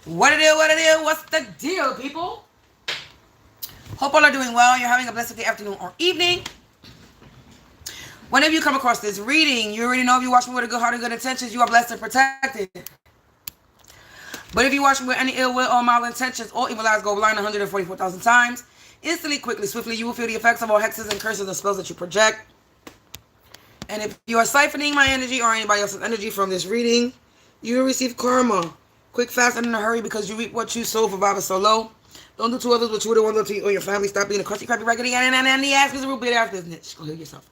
What it is, what it is, what's the deal, people? Hope all are doing well. You're having a blessed day, afternoon, or evening. Whenever you come across this reading, you already know if you watch me with a good heart and good intentions, you are blessed and protected. But if you watch me with any ill will or malintentions or evil eyes, go blind 144,000 times, instantly, quickly, swiftly, you will feel the effects of all hexes and curses and spells that you project. And if you are siphoning my energy or anybody else's energy from this reading, you will receive karma. Quick, fast, and in a hurry, because you reap what you sow for Baba Solo. Don't do to others what you would have wanted to you or your family. Stop being a crusty, crappy, raggedy, and the ass is a real big ass business. Go heal yourself.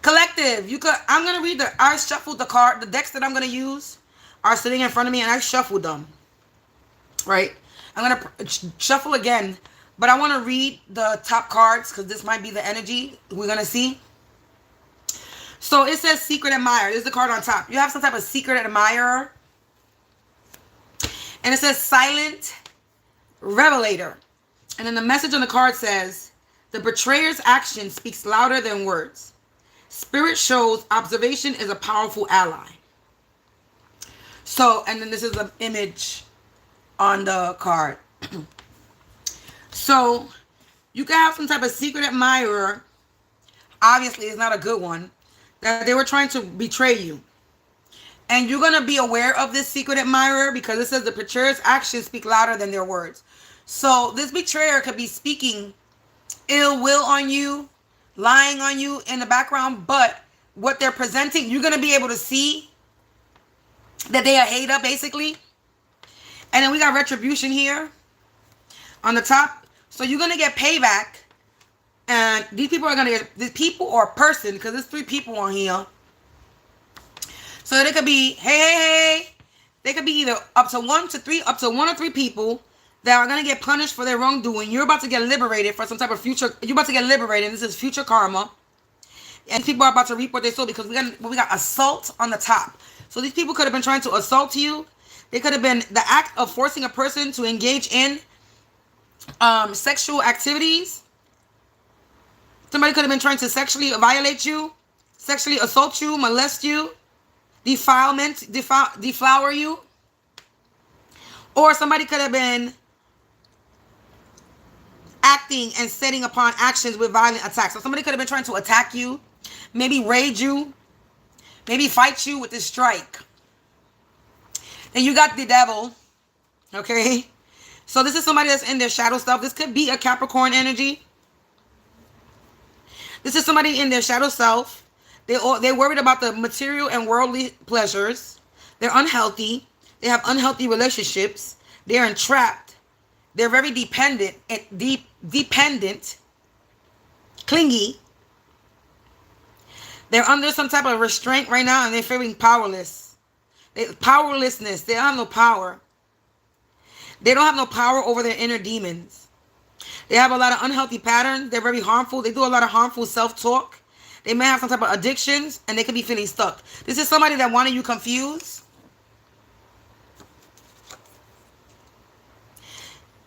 Collective, I'm gonna read I shuffled the decks that I'm gonna use are sitting in front of me, and I shuffled them. Right? I'm gonna shuffle again, but I want to read the top cards because this might be the energy we're gonna see. So it says secret admirer. This is the card on top. You have some type of secret admirer. And it says silent revelator. And then the message on the card says, the betrayer's action speaks louder than words. Spirit shows observation is a powerful ally. So, and then this is an image on the card. So, you can have some type of secret admirer. Obviously, it's not a good one. That they were trying to betray you. And you're going to be aware of this secret admirer because it says the betrayer's actions speak louder than their words. So this betrayer could be speaking ill will on you, lying on you in the background, but what they're presenting, you're going to be able to see that they are Hater, basically. And then we got retribution here on the top. So you're going to get payback. And these people are going to get, these people or person, because there's 3 people on here. So they could be, hey. They could be either up to 1 or 3 people that are going to get punished for their wrongdoing. You're about to get liberated for some type of future. You're about to get liberated. This is future karma. And people are about to reap what they sow because we got assault on the top. So these people could have been trying to assault you. They could have been the act of forcing a person to engage in sexual activities. Somebody could have been trying to sexually violate you, sexually assault you, molest you, deflower you. Or somebody could have been acting and setting upon actions with violent attacks. So somebody could have been trying to attack you, maybe raid you, maybe fight you with this strike. Then you got the devil, okay? So this is somebody that's in their shadow stuff. This could be a Capricorn energy. This is somebody in their shadow self. They're worried about the material and worldly pleasures. They're unhealthy. They have unhealthy relationships. They're entrapped. They're very dependent, clingy. They're under some type of restraint right now, and they're feeling powerless. Powerlessness. They don't have no power. They don't have no power over their inner demons. They have a lot of unhealthy patterns. They're very harmful. They do a lot of harmful self-talk. They may have some type of addictions, and they could be feeling stuck. This is somebody that wanted you confused.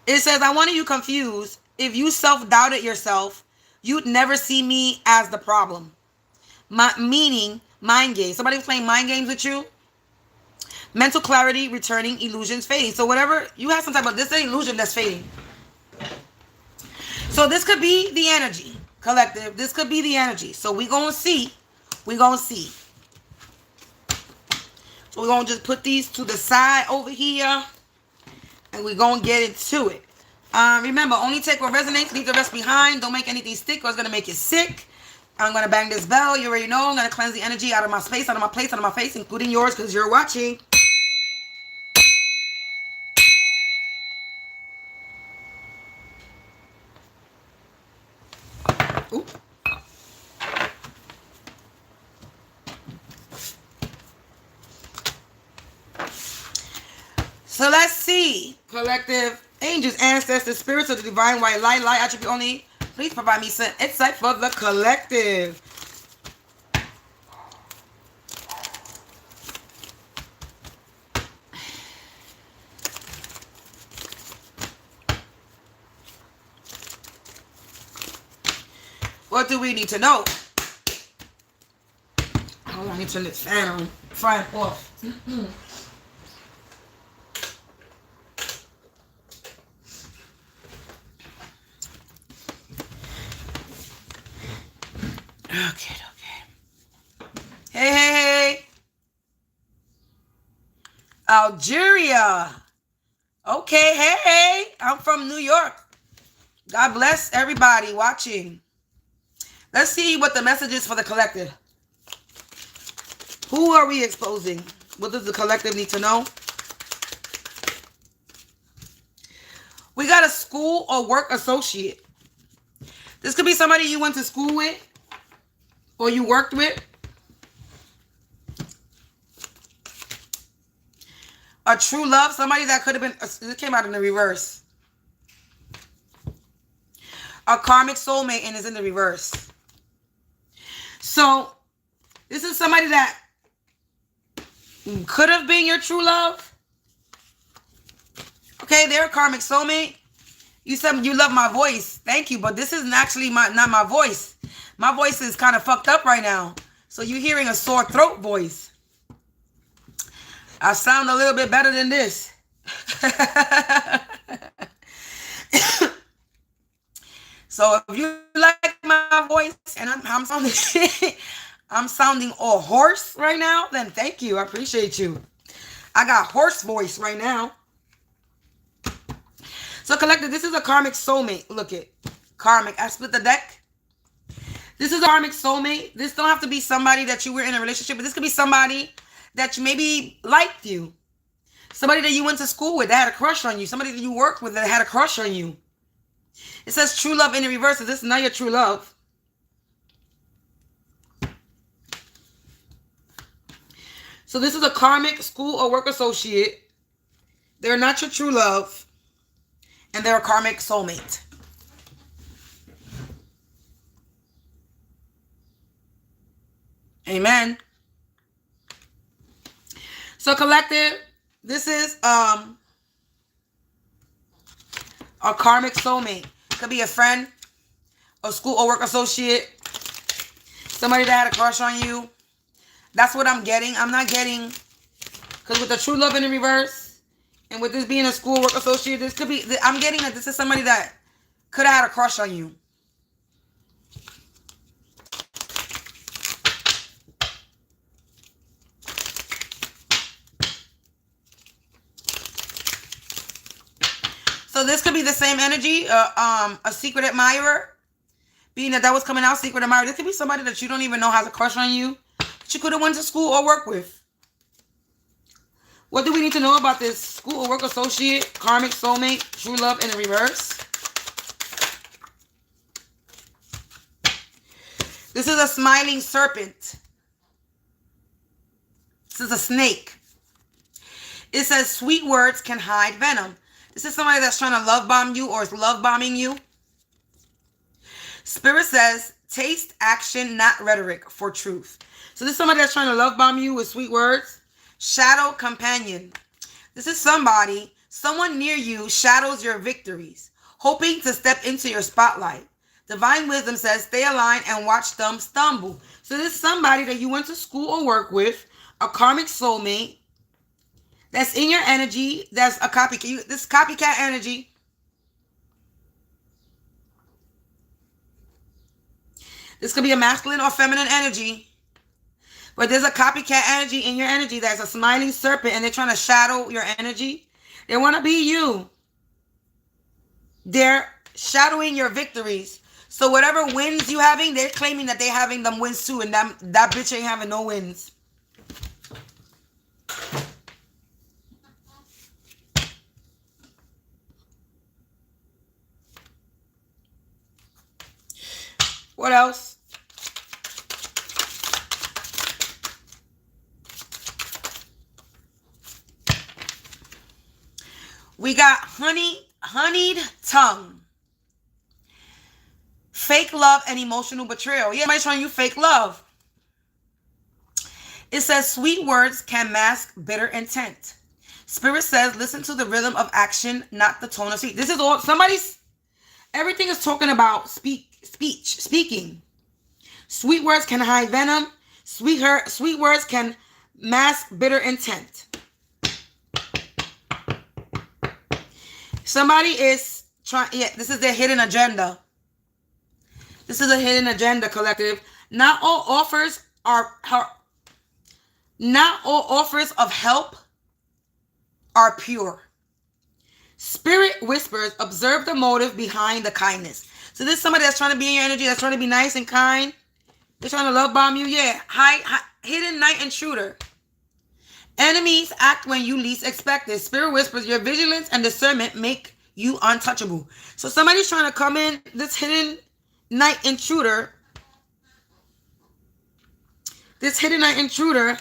It says, I wanted you confused. If you self-doubted yourself, you'd never see me as the problem. Meaning, mind games. Somebody playing mind games with you. Mental clarity returning, illusions fading. So whatever, you have some type of, this is an illusion that's fading. So this could be the energy, collective. This could be the energy. So we're going to see. We're going to see. So we're going to just put these to the side over here. And we're going to get into it. Remember, only take what resonates. Leave the rest behind. Don't make anything stick or it's going to make you sick. I'm going to bang this bell. You already know. I'm going to cleanse the energy out of my space, out of my place, out of my face, including yours because you're watching. Ooh. So let's see. Collective, angels, ancestors, spirits of the divine white light, light attribute only. Please provide me some insight for the collective. What do we need to know? Oh, I need to turn this fan on. Fan off. Okay. Hey. Algeria. Okay, hey. I'm from New York. God bless everybody watching. Let's see what the message is for the collective. Who are we exposing? What does the collective need to know? We got a school or work associate. This could be somebody you went to school with or you worked with. A true love, somebody that could have been, it came out in the reverse. A karmic soulmate and is in the reverse. So, this is somebody that could have been your true love. Okay, they're a karmic soulmate. You said you love my voice. Thank you, but this isn't actually not my voice. My voice is kind of fucked up right now. So you're hearing a sore throat voice. I sound a little bit better than this. So if you like my voice and I'm sounding I'm sounding all hoarse right now, then thank you. I appreciate you. I got hoarse voice right now. So collective, this is a karmic soulmate. Look it. Karmic. I split the deck. This is a karmic soulmate. This don't have to be somebody that you were in a relationship with. This could be somebody that you maybe liked you. Somebody that you went to school with that had a crush on you. Somebody that you worked with that had a crush on you. It says true love in the reverse. So this is not your true love. So this is a karmic school or work associate. They're not your true love. And they're a karmic soulmate. Amen. So collective, this is a karmic soulmate. Could be a friend, a school or work associate, somebody that had a crush on you. That's what I'm getting. I'm not getting, because with the true love in the reverse, and with this being a school work associate, this could be, I'm getting that this is somebody that could have had a crush on you. So this could be the same energy, a secret admirer. Being that was coming out, secret admirer. This could be somebody that you don't even know has a crush on you. That you could have went to school or work with. What do we need to know about this school or work associate, karmic soulmate, true love in the reverse? This is a smiling serpent. This is a snake. It says sweet words can hide venom. This is somebody that's trying to love bomb you or is love bombing you. Spirit says, taste action, not rhetoric, for truth. So this is somebody that's trying to love bomb you with sweet words. Shadow companion. This is somebody, someone near you shadows your victories, hoping to step into your spotlight. Divine wisdom says, stay aligned and watch them stumble. So this is somebody that you went to school or work with, a karmic soulmate, that's in your energy. That's a copycat. This copycat energy. This could be a masculine or feminine energy. But there's a copycat energy in your energy that's a smiling serpent, and they're trying to shadow your energy. They want to be you. They're shadowing your victories. So whatever wins you having, they're claiming that they're having them wins too, and that bitch ain't having no wins. What else? We got honeyed tongue. Fake love and emotional betrayal. Yeah, somebody's showing you fake love. It says sweet words can mask bitter intent. Spirit says listen to the rhythm of action, not the tone of speech. This is all everything is talking about speaking. Sweet words can hide venom. Sweet words can mask bitter intent. Somebody is trying, this is their hidden agenda. This is a hidden agenda, collective. Not all offers not all offers of help are pure. Spirit whispers, observe the motive behind the kindness. So this is somebody that's trying to be in your energy, that's trying to be nice and kind. They're trying to love bomb you. Yeah. Hidden night intruder. Enemies act when you least expect it. Spirit whispers, your vigilance and discernment make you untouchable. So somebody's trying to come in, this hidden night intruder. This hidden night intruder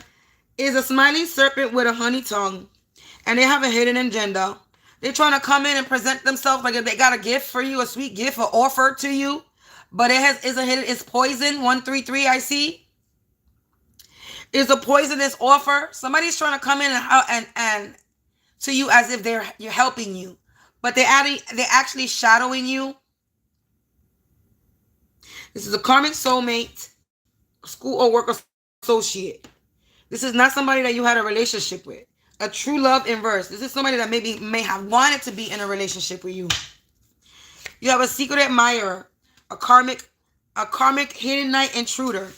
is a smiling serpent with a honey tongue. And they have a hidden agenda. They're trying to come in and present themselves like if they got a gift for you, a sweet gift or offer to you. But it's poison. 133, I see. Is a poisonous offer. Somebody's trying to come in and to you as if you're helping you. But they're actually shadowing you. This is a karmic soulmate, school or work associate. This is not somebody that you had a relationship with. A true love inverse. This is somebody that may have wanted to be in a relationship with you. You have a secret admirer, a karmic hidden night intruder.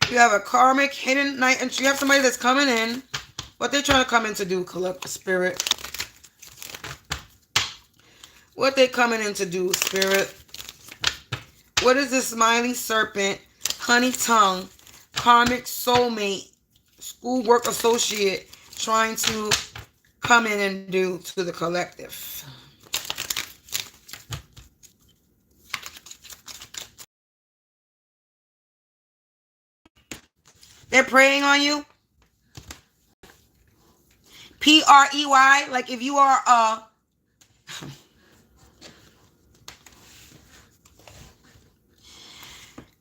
You have a karmic hidden night intruder. You have somebody that's coming in. What they're trying to come in to do, collective spirit. What they coming in to do, spirit. What is this smiling serpent, honey tongue, karmic soulmate, school work associate trying to come in and do to the collective? They're preying on you. P-R-E-Y, like if you are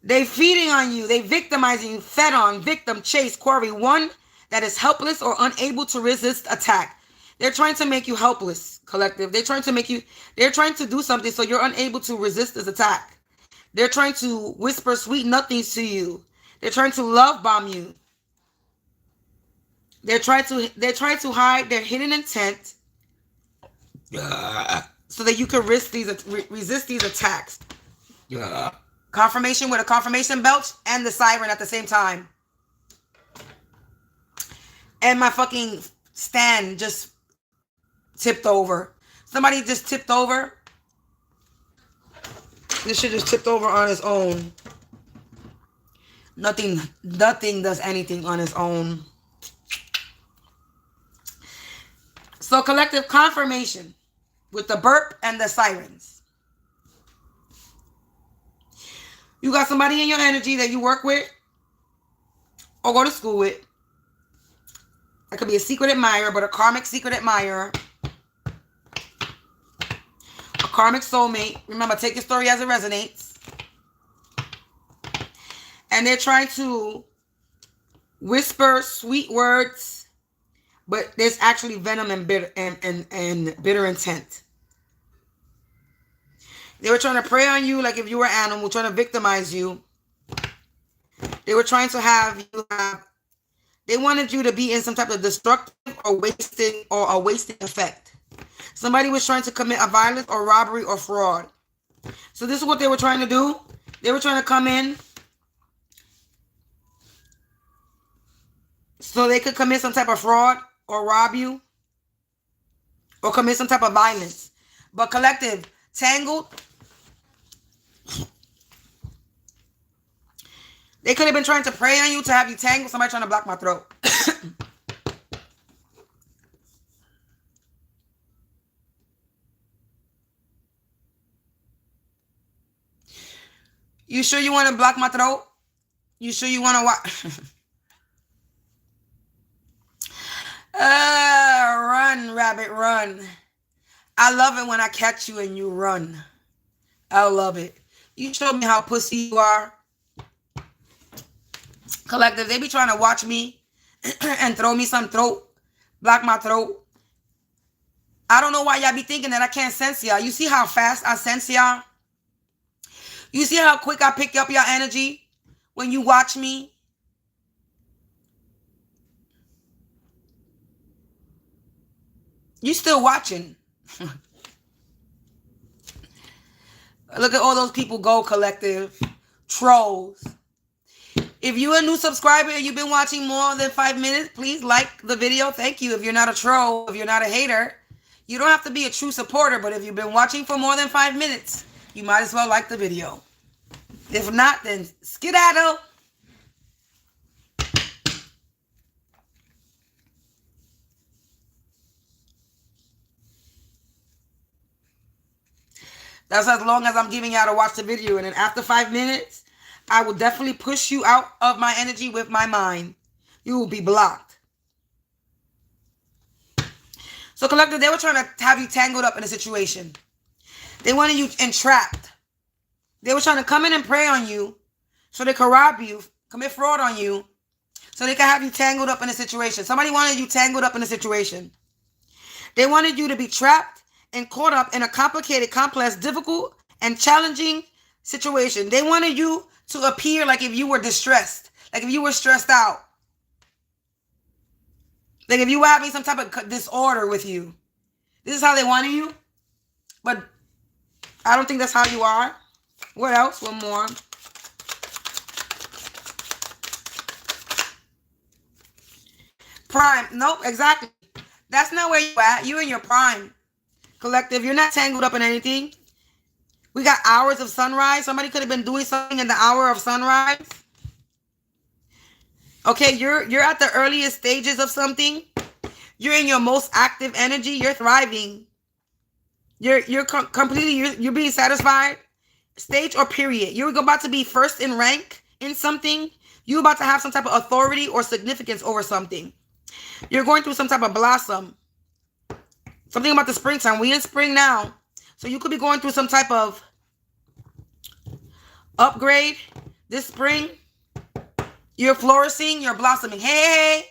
they feeding on you, they victimizing you, fed on, victim, chase, quarry, one that is helpless or unable to resist attack. They're trying to make you helpless, collective. They're trying to do something so you're unable to resist this attack. They're trying to whisper sweet nothings to you. They're trying to love bomb you. They're trying to hide their hidden intent so that you can resist these attacks. Confirmation with a confirmation belt and the siren at the same time. And my fucking stand just tipped over. Somebody just tipped over. This shit just tipped over on its own. Nothing does anything on its own. So collective confirmation with the burp and the sirens. You got somebody in your energy that you work with or go to school with. That could be a secret admirer, but a karmic secret admirer. A karmic soulmate. Remember, take your story as it resonates. And they're trying to whisper sweet words, but there's actually venom and bitter intent. They were trying to prey on you like if you were an animal, trying to victimize you. They were trying to they wanted you to be in some type of destructive or a wasting effect. Somebody was trying to commit a violence or robbery or fraud. So this is what they were trying to do. They were trying to come in so they could commit some type of fraud or rob you or commit some type of violence. But collective, tangled. They could have been trying to prey on you to have you tangled. Somebody trying to block my throat. You sure you want to block my throat? You sure you want to watch? Run, rabbit, run. I love it when I catch you and you run. I love it. You show me how pussy you are. Collective, they be trying to watch me and throw me some throat, block my throat. I don't know why y'all be thinking that I can't sense y'all. You see how fast I sense y'all? You see how quick I pick up your energy when you watch me? You still watching. Look at all those people go, collective. Trolls. If you're a new subscriber and you've been watching more than 5 minutes, please like the video. Thank you. If you're not a troll, if you're not a hater, you don't have to be a true supporter. But if you've been watching for more than 5 minutes, you might as well like the video. If not, then skedaddle. That's as long as I'm giving y'all to watch the video. And then after 5 minutes, I will definitely push you out of my energy with my mind. You will be blocked. So, collective, they were trying to have you tangled up in a situation. They wanted you entrapped. They were trying to come in and prey on you so they could rob you, commit fraud on you, so they could have you tangled up in a situation. Somebody wanted you tangled up in a situation. They wanted you to be trapped and caught up in a complicated, complex, difficult, and challenging situation. They wanted you to appear like if you were distressed, like if you were stressed out, like if you were having some type of disorder with you. This is how they wanted you, but I don't think that's how you are. What else? One more. Prime. Nope, exactly. That's not where you at. You're in your prime. Collective, you're not tangled up in anything. We got hours of sunrise. Somebody could have been doing something in the hour of sunrise. Okay, you're at the earliest stages of something. You're in your most active energy. You're thriving. You're completely you're being satisfied. Stage or period. You're about to be first in rank in something. You're about to have some type of authority or significance over something. You're going through some type of blossom. Something about the springtime. We in spring now. So you could be going through some type of upgrade this spring. You're flourishing. You're blossoming. Hey.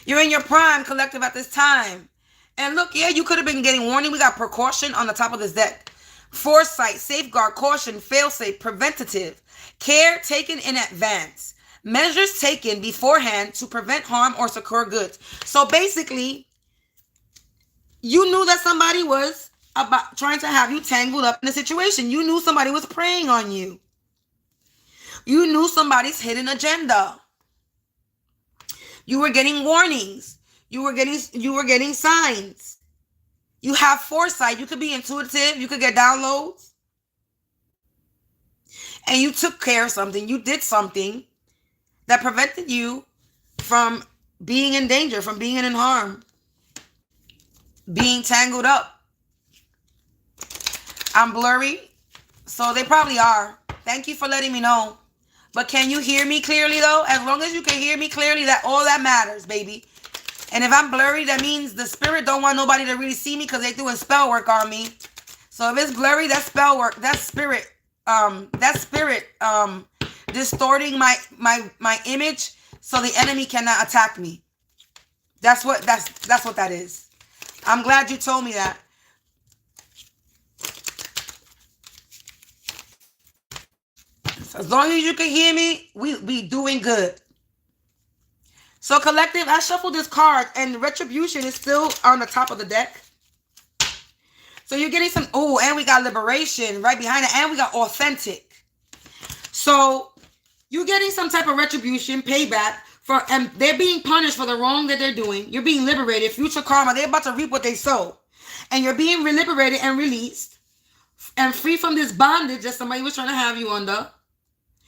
You're in your prime, collective, at this time. And look, yeah, you could have been getting warning. We got precaution on the top of this deck. Foresight, safeguard, caution, fail-safe, preventative. Care taken in advance. Measures taken beforehand to prevent harm or secure goods. So basically, you knew that somebody was about trying to have you tangled up in a situation. You knew somebody was preying on you. You knew somebody's hidden agenda. You were getting warnings. You were getting signs. You have foresight. You could be intuitive. You could get downloads. And you took care of something. You did something that prevented you from being in danger, from being in harm, being tangled up. I'm blurry, so they probably are. Thank you for letting me know. But can you hear me clearly, though? As long as you can hear me clearly, that all that matters, baby. And if I'm blurry, that means the spirit don't want nobody to really see me because they're doing spell work on me. So if it's blurry, that's spell work. That's spirit. Distorting my image so the enemy cannot attack me. That's what that is. I'm glad you told me that. So as long as you can hear me, we doing good. So collective, I shuffled this card and retribution is still on the top of the deck. So you're getting some, oh, and we got liberation right behind it, and we got authentic. So you're getting some type of retribution, payback, and they're being punished for the wrong that they're doing. You're being liberated, future karma. They're about to reap what they sow. And you're being liberated and released and free from this bondage that somebody was trying to have you under.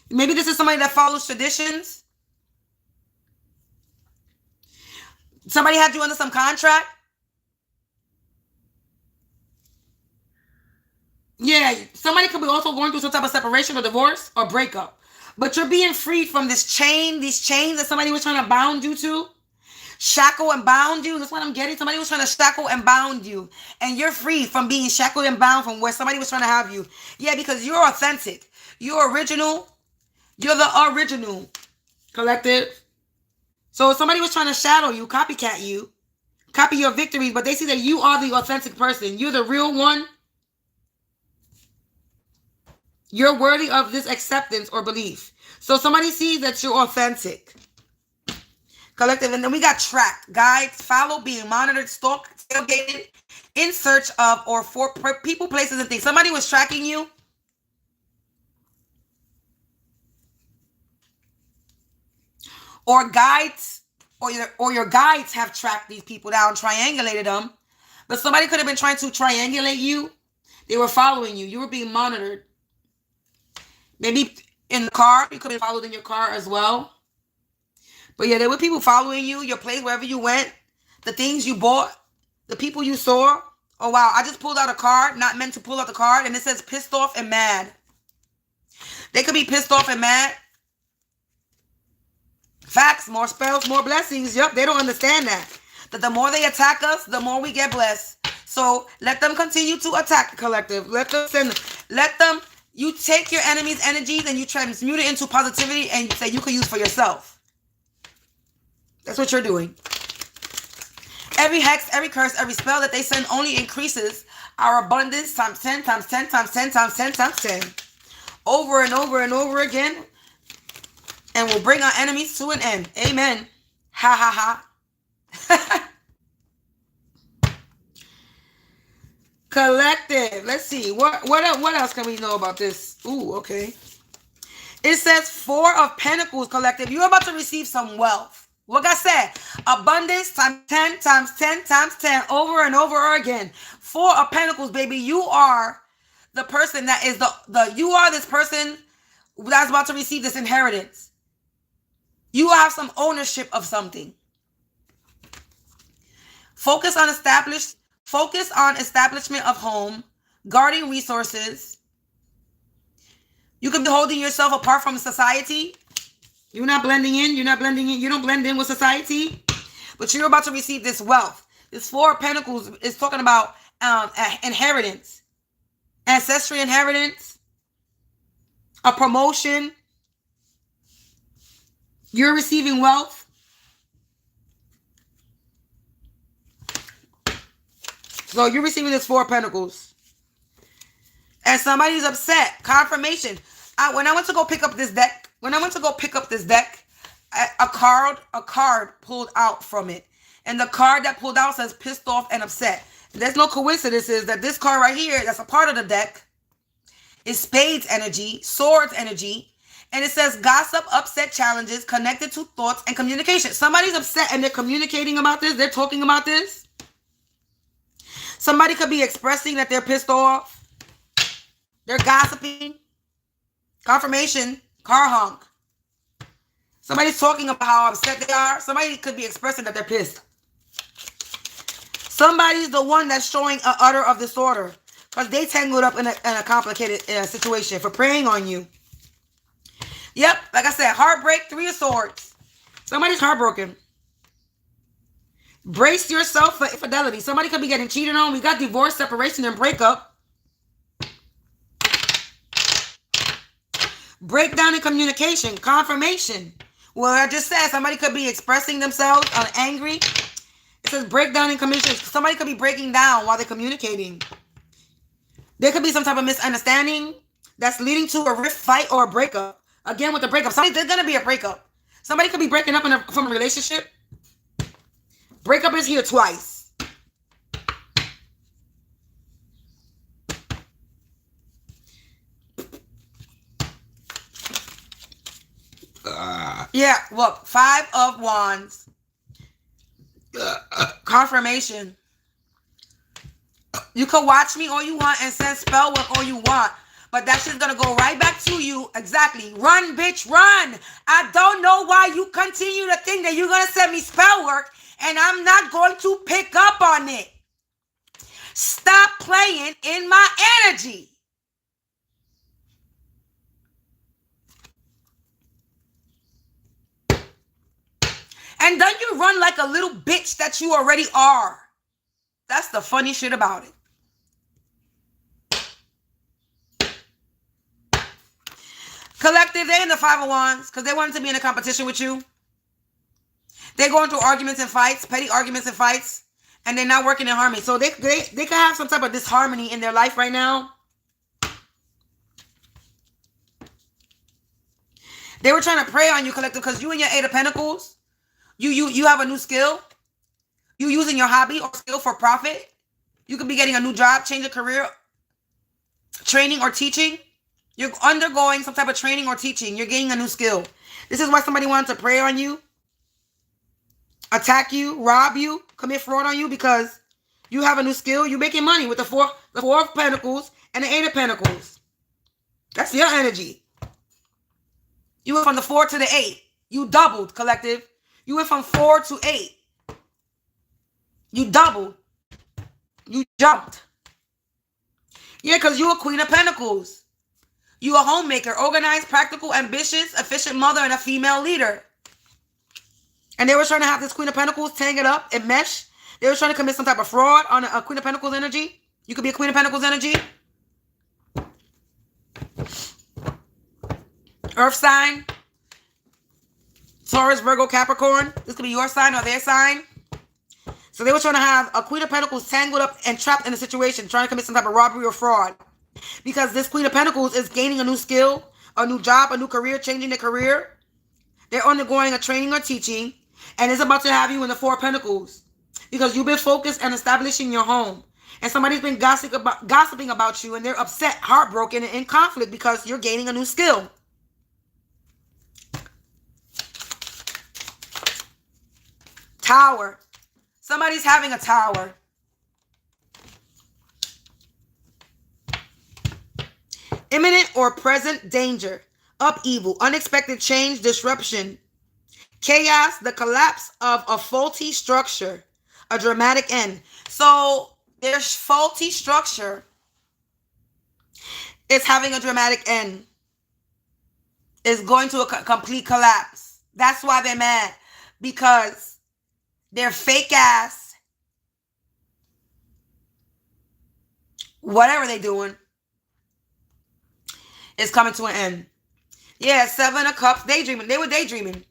Maybe this is somebody that follows traditions. Somebody had you under some contract. Yeah, somebody could be also going through some type of separation or divorce or breakup. But you're being freed from this chain, these chains that somebody was trying to bound you to. Shackle and bound you. That's what I'm getting. Somebody was trying to shackle and bound you. And you're free from being shackled and bound from where somebody was trying to have you. Yeah, because you're authentic. You're original. You're the original, collective. So if somebody was trying to shadow you, copycat you, copy your victories, but they see that you are the authentic person. You're the real one. You're worthy of this acceptance or belief. So somebody sees that you're authentic. Collective. And then we got tracked. Guides, follow, being monitored, stalked, tailgated, in search of, or for people, places, and things. Somebody was tracking you. Or guides, or your guides have tracked these people down, triangulated them. But somebody could have been trying to triangulate you. They were following you. You were being monitored. Maybe in the car. You could have been followed in your car as well. But yeah, there were people following you, your place, wherever you went, the things you bought, the people you saw. Oh, wow. I just pulled out a card, not meant to pull out the card, and it says pissed off and mad. They could be pissed off and mad. Facts, more spells, more blessings. Yep, they don't understand that. That the more they attack us, the more we get blessed. So let them continue to attack the collective. Let them, you take your enemy's energies and you transmute it into positivity and say you can use for yourself. That's what you're doing. Every hex, every curse, every spell that they send only increases our abundance times 10, times 10, times 10, times 10, times 10. Over and over and over again. And will bring our enemies to an end. Amen. Ha ha ha. Collective. Let's see. What else can we know about this? Ooh, okay. It says 4 of Pentacles, collective. You're about to receive some wealth. Like I said, abundance times 10, times 10, times 10, over and over again. 4 of Pentacles, baby. You are the person that is you are this person that's about to receive this inheritance. You have some ownership of something. Focus on establishment of home, guarding resources. You could be holding yourself apart from society. You're not blending in. You're not blending in. You don't blend in with society. But you're about to receive this wealth. This 4 of Pentacles is talking about inheritance. Ancestry inheritance. A promotion. You're receiving wealth. So you're receiving this 4 of Pentacles. And somebody's upset. Confirmation. When I went to go pick up this deck, a card pulled out from it. And the card that pulled out says pissed off and upset. There's no coincidences that this card right here, that's a part of the deck, is Spades energy, Swords energy. And it says gossip, upset, challenges connected to thoughts and communication. Somebody's upset and they're communicating about this. They're talking about this. Somebody could be expressing that they're pissed off. They're gossiping. Confirmation. Car honk. Somebody's talking about how upset they are. Somebody could be expressing that they're pissed. Somebody's the one that's showing an utter of disorder because they tangled up in a complicated situation for preying on you. Yep, like I said, heartbreak, 3 of Swords. Somebody's heartbroken. Brace yourself for infidelity. Somebody could be getting cheated on. We got divorce, separation, and breakup. Breakdown in communication. Confirmation. Well, I just said somebody could be expressing themselves angry. It says breakdown in communication. Somebody could be breaking down while they're communicating. There could be some type of misunderstanding that's leading to a rift, fight, or a breakup. Again, with the breakup, there's going to be a breakup. Somebody could be breaking up from a relationship. Breakup is here twice. Yeah, look, 5 of Wands. Confirmation. You can watch me all you want and send spell work all you want. But that shit's gonna go right back to you. Exactly. Run, bitch, run. I don't know why you continue to think that you're gonna send me spell work and I'm not going to pick up on it. Stop playing in my energy. And then you run like a little bitch that you already are. That's the funny shit about it. Collective, they're in the 5 of Wands because they wanted to be in a competition with you. They're going through arguments and fights, petty arguments and fights, and they're not working in harmony. So they could have some type of disharmony in their life right now. They were trying to prey on you, collective, because you and your 8 of Pentacles, You have a new skill. You using your hobby or skill for profit. You could be getting a new job, change a career, training or teaching. You're undergoing some type of training or teaching. You're gaining a new skill. This is why somebody wanted to prey on you, attack you, rob you, commit fraud on you, because you have a new skill. You're making money with the four of Pentacles and the 8 of Pentacles. That's your energy. You went from the 4 to the 8. You doubled, collective. You went from 4 to 8. You doubled. You jumped. Yeah, because you're a Queen of Pentacles. You a homemaker, organized, practical, ambitious, efficient mother, and a female leader. And they were trying to have this Queen of Pentacles tangled up and mesh. They were trying to commit some type of fraud on a Queen of Pentacles energy. You could be a Queen of Pentacles energy. Earth sign. Taurus, Virgo, Capricorn. This could be your sign or their sign. So they were trying to have a Queen of Pentacles tangled up and trapped in a situation, trying to commit some type of robbery or fraud. Because this Queen of Pentacles is gaining a new skill, a new job, a new career, changing their career. They're undergoing a training or teaching, and it's about to have you in the 4 of Pentacles. Because you've been focused on establishing your home. And somebody's been gossiping about you, and they're upset, heartbroken, and in conflict because you're gaining a new skill. Tower. Somebody's having a tower. Imminent or present danger, upheaval, unexpected change, disruption, chaos, the collapse of a faulty structure, a dramatic end. So there's faulty structure. It's having a dramatic end. It's going to a complete collapse. That's why they're mad, because their fake ass, whatever they're doing, is coming to an end. Yeah, 7 of Cups, daydreaming. They were daydreaming.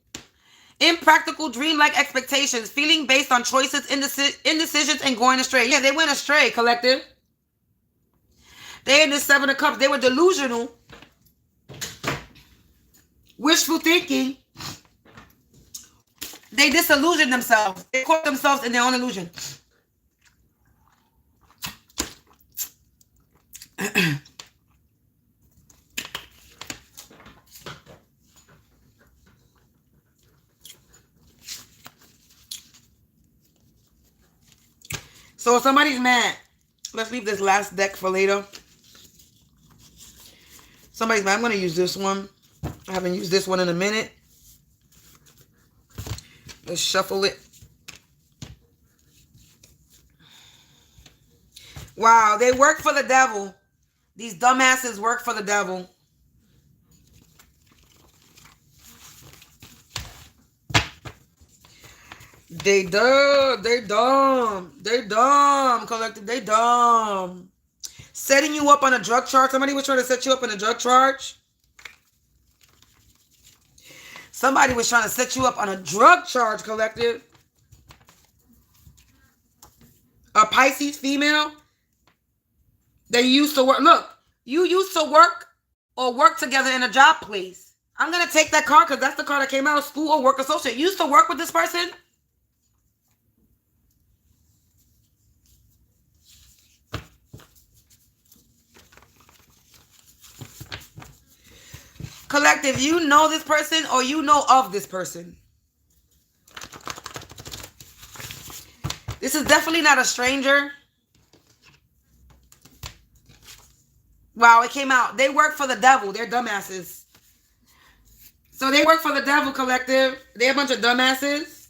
Impractical, dreamlike expectations, feeling based on choices, indecisions, and going astray. Yeah, they went astray, collective. They in this 7 of Cups. They were delusional. Wishful thinking. They disillusioned themselves. They caught themselves in their own illusion. So somebody's mad. Let's leave this last deck for later. Somebody's mad. I'm going to use this one. I haven't used this one in a minute. Let's shuffle it. Wow, they work for the devil. These dumbasses work for the devil. They dumb, collective, they dumb. Setting you up on a drug charge. Somebody was trying to set you up on a drug charge. Somebody was trying to set you up on a drug charge, collective. A Pisces female. They used to work. Look, you used to work or work together in a job place. I'm going to take that card because that's the card that came out of school or work associate. You used to work with this person. Collective, you know this person or you know of this person. This is definitely not a stranger. Wow, it came out. They work for the devil. They're dumbasses. So they work for the devil, collective. They're a bunch of dumbasses.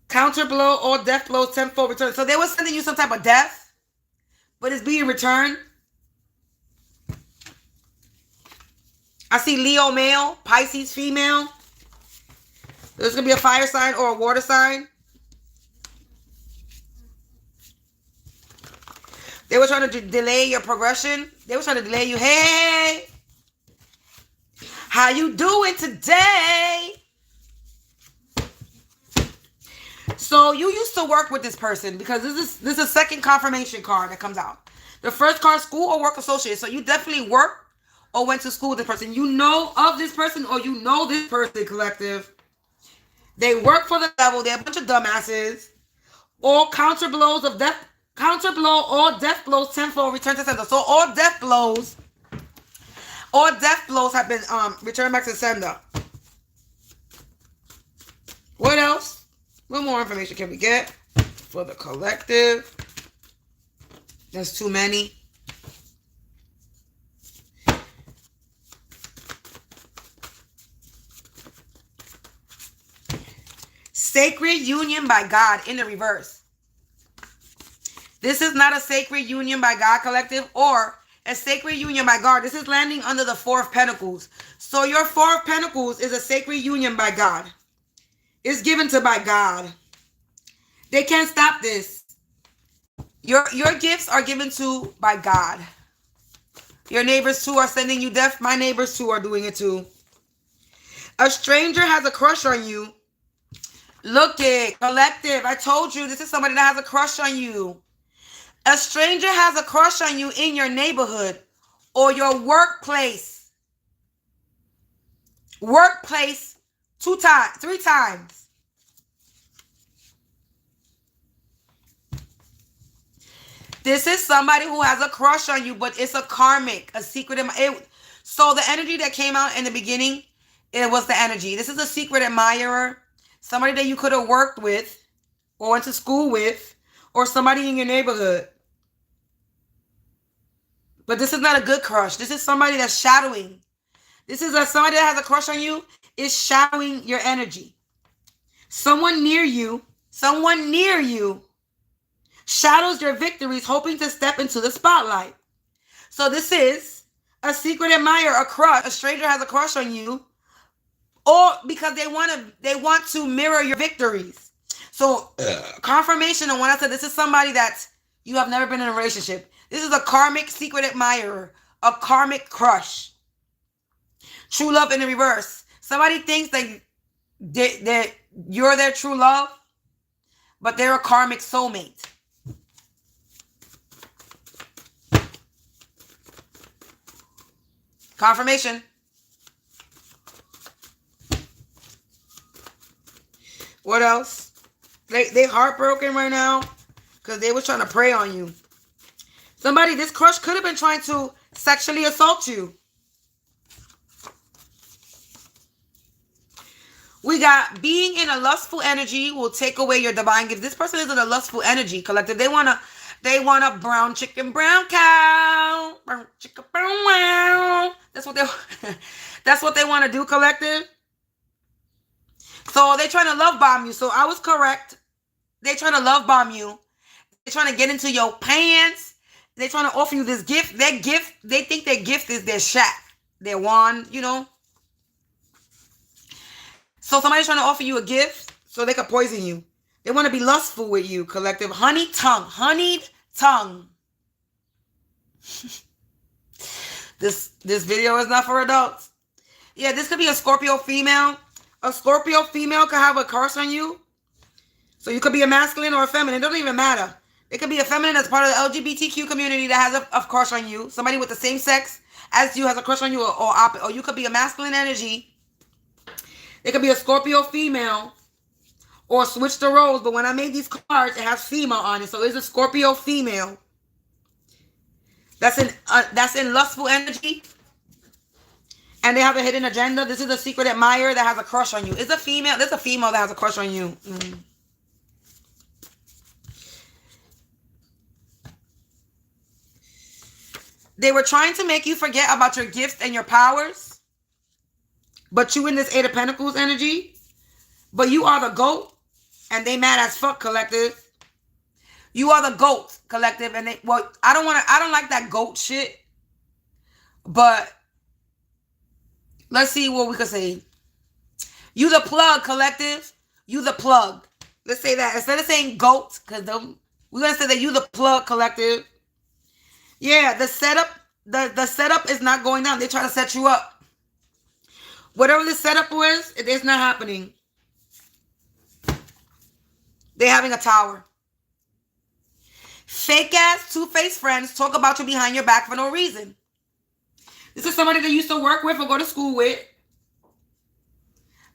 Counter blow, all death blows, tenfold return. So they were sending you some type of death, but it's being returned. I see Leo male, Pisces female. There's going to be a fire sign or a water sign. They were trying to delay your progression. They were trying to delay you. Hey, how you doing today? So you used to work with this person because this is a second confirmation card that comes out. The first card, school or work associate. So you definitely work or went to school with this person. You know of this person or you know this person, collective. They work for the devil. They're a bunch of dumbasses. All counter blows of death, all death blows tenfold return to sender. So all death blows have been returned back to sender. What else? What more information can we get for the collective? There's too many. Sacred union by God in the reverse. This is not a sacred union by God, collective, or a sacred union by God. This is landing under the Four of Pentacles. So your Four of Pentacles is a sacred union by God. It's given to by God. They can't stop this. Your gifts are given to by God. Your neighbors too are sending you death. My neighbors too are doing it too. A stranger has a crush on you. Look it, collective. I told you this is somebody that has a crush on you. A stranger has a crush on you in your neighborhood or your workplace. Workplace 3 times. This is somebody who has a crush on you, but it's a karmic, a secret. So the energy that came out in the beginning, it was the energy. This is a secret admirer. Somebody that you could have worked with or went to school with, or somebody in your neighborhood. But this is not a good crush. This is somebody that's shadowing. This is somebody that has a crush on you is shadowing your energy. Someone near you shadows your victories, hoping to step into the spotlight. So this is a secret admirer, a crush. A stranger has a crush on you. Or because they want to mirror your victories. So confirmation on when I said this is somebody that you have never been in a relationship. This is a karmic secret admirer, a karmic crush. True love in the reverse. Somebody thinks that you're their true love, but they're a karmic soulmate. Confirmation. What else? They heartbroken right now because they was trying to prey on you. Somebody, this crush could have been trying to sexually assault you. We got being in a lustful energy will take away your divine gift. This person is in a lustful energy, collective. They want a brown chicken, brown cow, brown chicken, brown wow. That's what they want to do, collective. So they're trying to love bomb you. So I was correct. They're trying to love bomb you. They're trying to get into your pants. They're trying to offer you this gift. Their gift, they think their gift is their shack, their wand, you know. So somebody's trying to offer you a gift so they can poison you. They want to be lustful with you, collective. Honeyed tongue. This video is not for adults. Yeah, this could be a Scorpio female. A Scorpio female could have a crush on you. So you could be a masculine or a feminine. It doesn't even matter. It could be a feminine that's part of the LGBTQ community that has a crush on you. Somebody with the same sex as you has a crush on you, or you could be a masculine energy. It could be a Scorpio female, or switch the roles. But when I made these cards, it has female on it. So it's a Scorpio female. That's in lustful energy. And they have a hidden agenda. This is a secret admirer that has a crush on you. It's a female. There's a female that has a crush on you. They were trying to make you forget about your gifts and your powers. But you in this Eight of Pentacles energy. But you are the GOAT. And they mad as fuck, collective. You are the GOAT, collective. And I don't like that GOAT shit. But let's see what we could say. You the plug, collective. You the plug. Let's say that. Instead of saying GOAT, because we're going to say that you the plug, collective. Yeah, the setup is not going down. They try to set you up. Whatever the setup was, it's not happening. They're having a tower. Fake ass, two-faced friends talk about you behind your back for no reason. This is somebody that you used to work with or go to school with.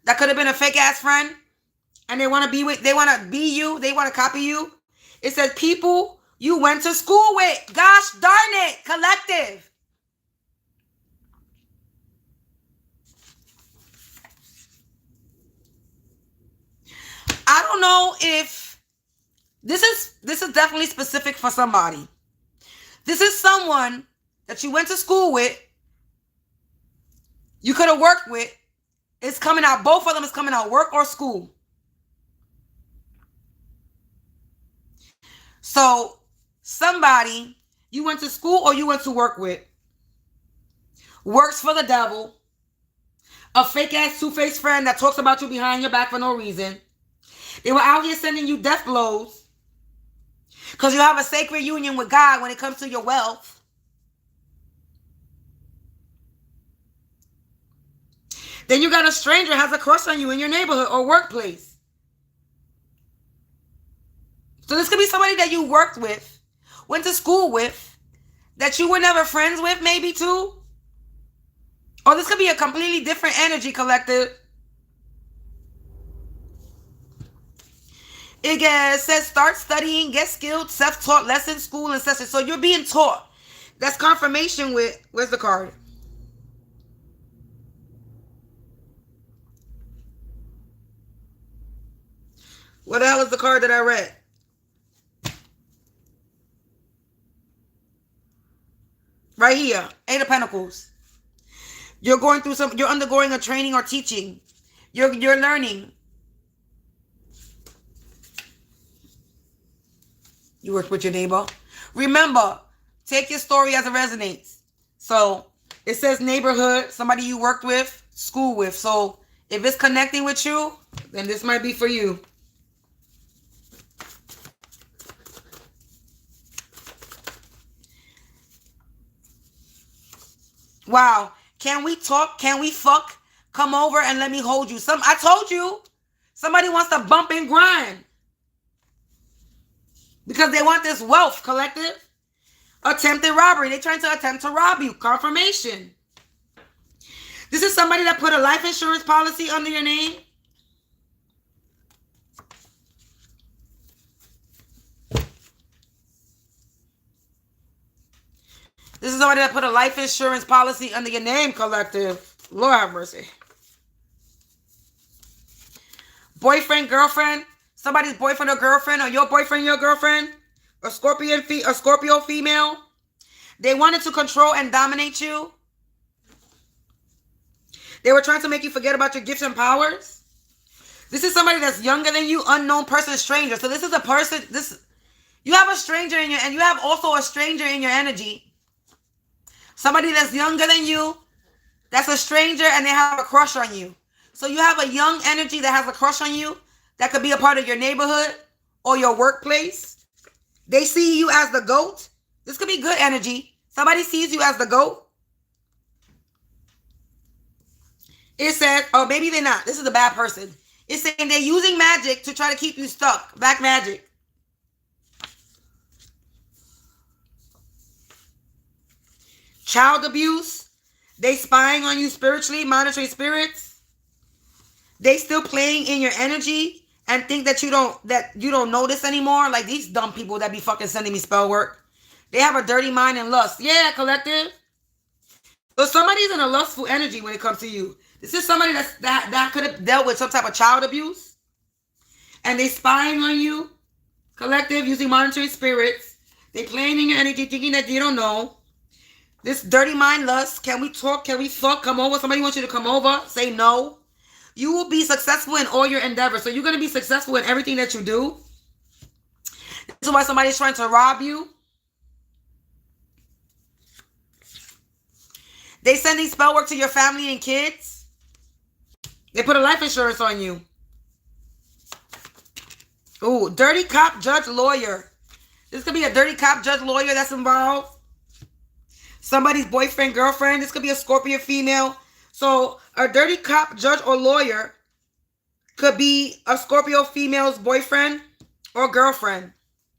That could have been a fake ass friend. and they want to be with, they want to be you, they want to copy you. It says people you went to school with. Gosh darn it, collective. I don't know if this is definitely specific for somebody. This is someone that you went to school with, you could have worked with. It's coming out, both of them is coming out, work or school. So somebody you went to school or you went to work with works for the devil, a fake ass two-faced friend that talks about you behind your back for no reason. They were out here sending you death blows because you have a sacred union with God when it comes to your wealth. Then you got a stranger has a crush on you in your neighborhood or workplace. So this could be somebody that you worked with, went to school with, that you were never friends with, maybe too. Or this could be a completely different energy, collective. It says start studying, get skilled, self-taught, lesson, school, and session. So you're being taught. That's confirmation with, where's the card? What the hell is the card that I read? Right here, Eight of Pentacles. You're going through you're undergoing a training or teaching. You're learning. You work with your neighbor. Remember, take your story as it resonates. So it says neighborhood, somebody you worked with, school with. So if it's connecting with you, then this might be for you. Wow. Can we talk? Can we fuck? Come over and let me hold you. I told you. Somebody wants to bump and grind. Because they want this wealth, collective. Attempted robbery. They're trying to attempt to rob you. Confirmation. This is somebody that put a life insurance policy under your name. This is somebody that put a life insurance policy under your name, collective. Lord have mercy. Boyfriend, girlfriend. Somebody's boyfriend or girlfriend, or your boyfriend, your girlfriend. A Scorpio female. They wanted to control and dominate you. They were trying to make you forget about your gifts and powers. This is somebody that's younger than you, unknown person, stranger. So this is a person, you have a stranger in your, and you have also a stranger in your energy. Somebody that's younger than you, that's a stranger, and they have a crush on you. So you have a young energy that has a crush on you. That could be a part of your neighborhood or your workplace. They see you as the GOAT. This could be good energy. Somebody sees you as the GOAT. It says, oh, maybe they're not. This is a bad person. It's saying they're using magic to try to keep you stuck. Black magic. Child abuse. They spying on you spiritually, monitoring spirits. They still playing in your energy and think that you don't know this anymore. Like these dumb people that be fucking sending me spell work. They have a dirty mind and lust. Yeah, collective. So somebody's in a lustful energy when it comes to you. This is somebody that could have dealt with some type of child abuse. And they spying on you. Collective, using monitoring spirits. They playing in your energy thinking that you don't know. This dirty mind lust. Can we talk? Can we fuck? Come over. Somebody wants you to come over. Say no. You will be successful in all your endeavors. So you're going to be successful in everything that you do. This is why somebody's trying to rob you. They sending spell work to your family and kids. They put a life insurance on you. Ooh, dirty cop, judge, lawyer. This could be a dirty cop, judge, lawyer that's involved. Somebody's boyfriend, girlfriend. This could be a Scorpio female. So a dirty cop, judge, or lawyer could be a Scorpio female's boyfriend or girlfriend.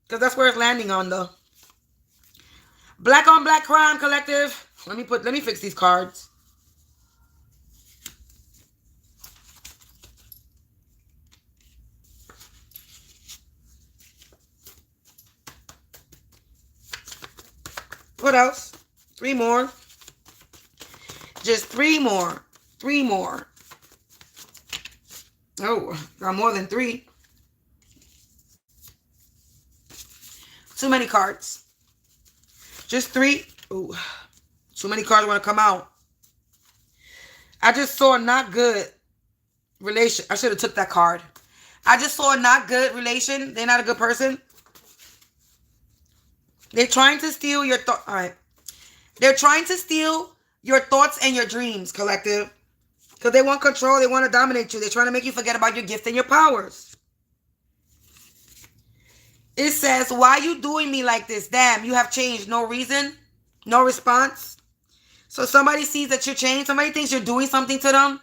Because that's where it's landing on the black on black crime, collective. Let me fix these cards. What else? 3 more. Just 3 more. 3 more. Oh, got more than 3. Too many cards. Just 3. Ooh, too many cards want to come out. I just saw a not good relation. I should have took that card. I just saw a not good relation. They're not a good person. They're trying to steal your thought. All right. They're trying to steal your thoughts and your dreams, collective. Because they want control. They want to dominate you. They're trying to make you forget about your gift and your powers. It says, why are you doing me like this? Damn, you have changed. No reason. No response. So somebody sees that you're changed. Somebody thinks you're doing something to them.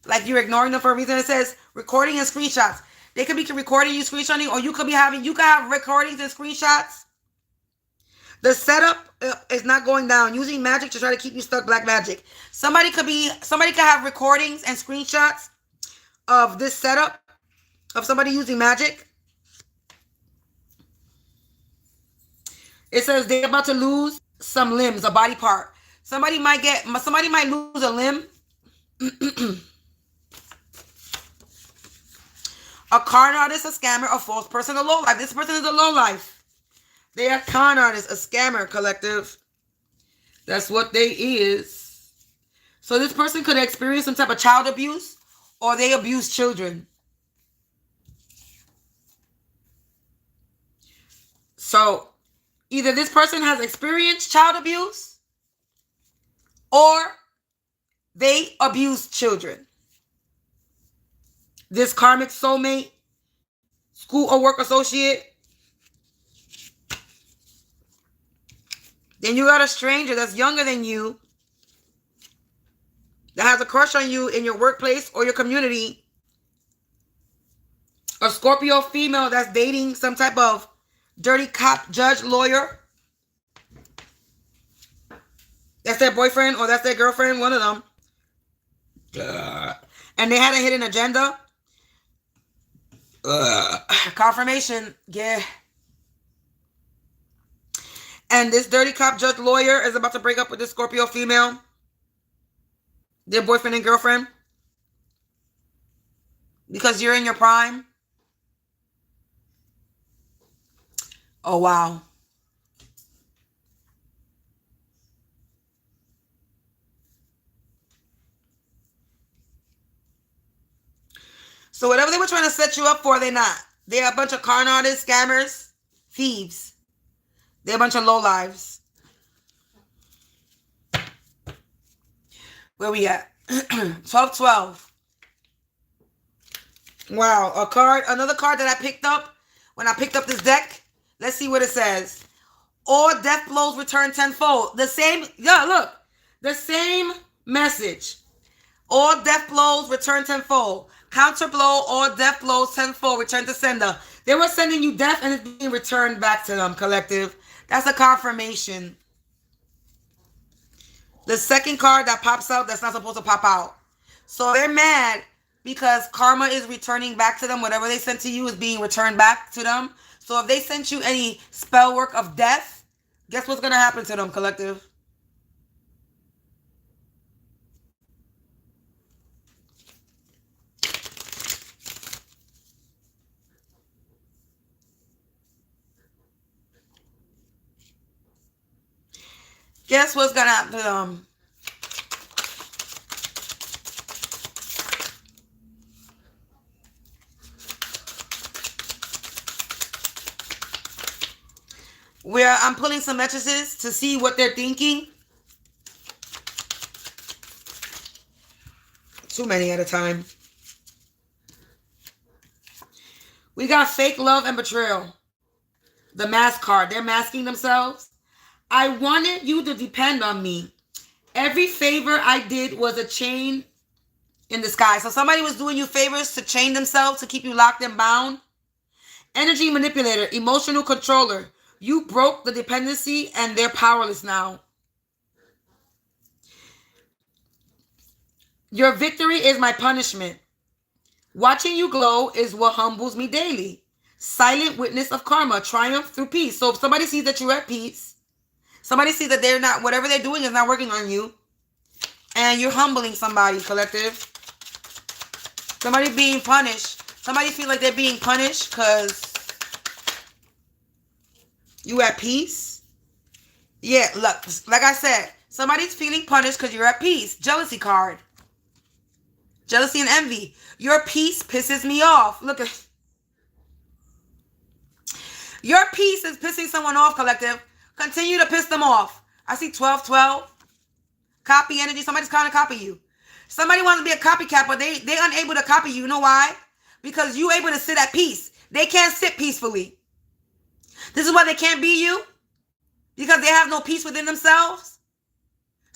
Like you're ignoring them for a reason. It says recording and screenshots. They could be recording you, screenshotting, or you could have recordings and screenshots. The setup is not going down. Using magic to try to keep you stuck. Black magic. Somebody could have recordings and screenshots of this setup of somebody using magic. It says they're about to lose some limbs, a body part. Somebody might lose a limb. A con artist, a scammer, a false person, a lowlife. This person is a lowlife. They are con artist, a scammer, collective. That's what they is. So this person could experience some type of child abuse, or they abuse children. So either this person has experienced child abuse, or they abuse children. This karmic soulmate, school or work associate. Then you got a stranger that's younger than you, that has a crush on you in your workplace or your community. A Scorpio female that's dating some type of dirty cop, judge, lawyer. That's their boyfriend or that's their girlfriend, one of them. And they had a hidden agenda. Confirmation, yeah. And this dirty cop, judge, lawyer is about to break up with this Scorpio female. Their boyfriend and girlfriend. Because you're in your prime. Oh, wow. So whatever they were trying to set you up for, they're not. They're a bunch of con artists, scammers, thieves. They're a bunch of lowlives. Where we at? 1212. Wow, another card that I picked up when I picked up this deck. Let's see what it says. All death blows return tenfold. The same message. All death blows return tenfold. Counter blow, all death blows tenfold, return to sender. They were sending you death and it's being returned back to them, collective. That's a confirmation. The second card that pops out, that's not supposed to pop out. So they're mad because karma is returning back to them. Whatever they sent to you is being returned back to them. So if they sent you any spell work of death, guess what's going to happen to them, collective? Guess what's going to happen to them? Where I'm pulling some messages to see what they're thinking. Too many at a time. We got fake love and betrayal. The mask card. They're masking themselves. I wanted you to depend on me. Every favor I did was a chain in the sky. So somebody was doing you favors to chain themselves, to keep you locked and bound. Energy manipulator, emotional controller. You broke the dependency and they're powerless now. Your victory is my punishment. Watching you glow is what humbles me daily. Silent witness of karma, triumph through peace. So if somebody sees that you're at peace, Somebody sees that they're not, whatever they're doing is not working on you. And you're humbling somebody, collective. Somebody being punished. Somebody feel like they're being punished because you at peace. Yeah, look, like I said, somebody's feeling punished because you're at peace. Jealousy card. Jealousy and envy. Your peace pisses me off. Look at... Your peace is pissing someone off, collective. Continue to piss them off. I see 1212. Copy energy. Somebody's trying to copy you. Somebody wants to be a copycat, but they unable to copy you. You know why? Because you able to sit at peace. They can't sit peacefully. This is why they can't be you. Because they have no peace within themselves.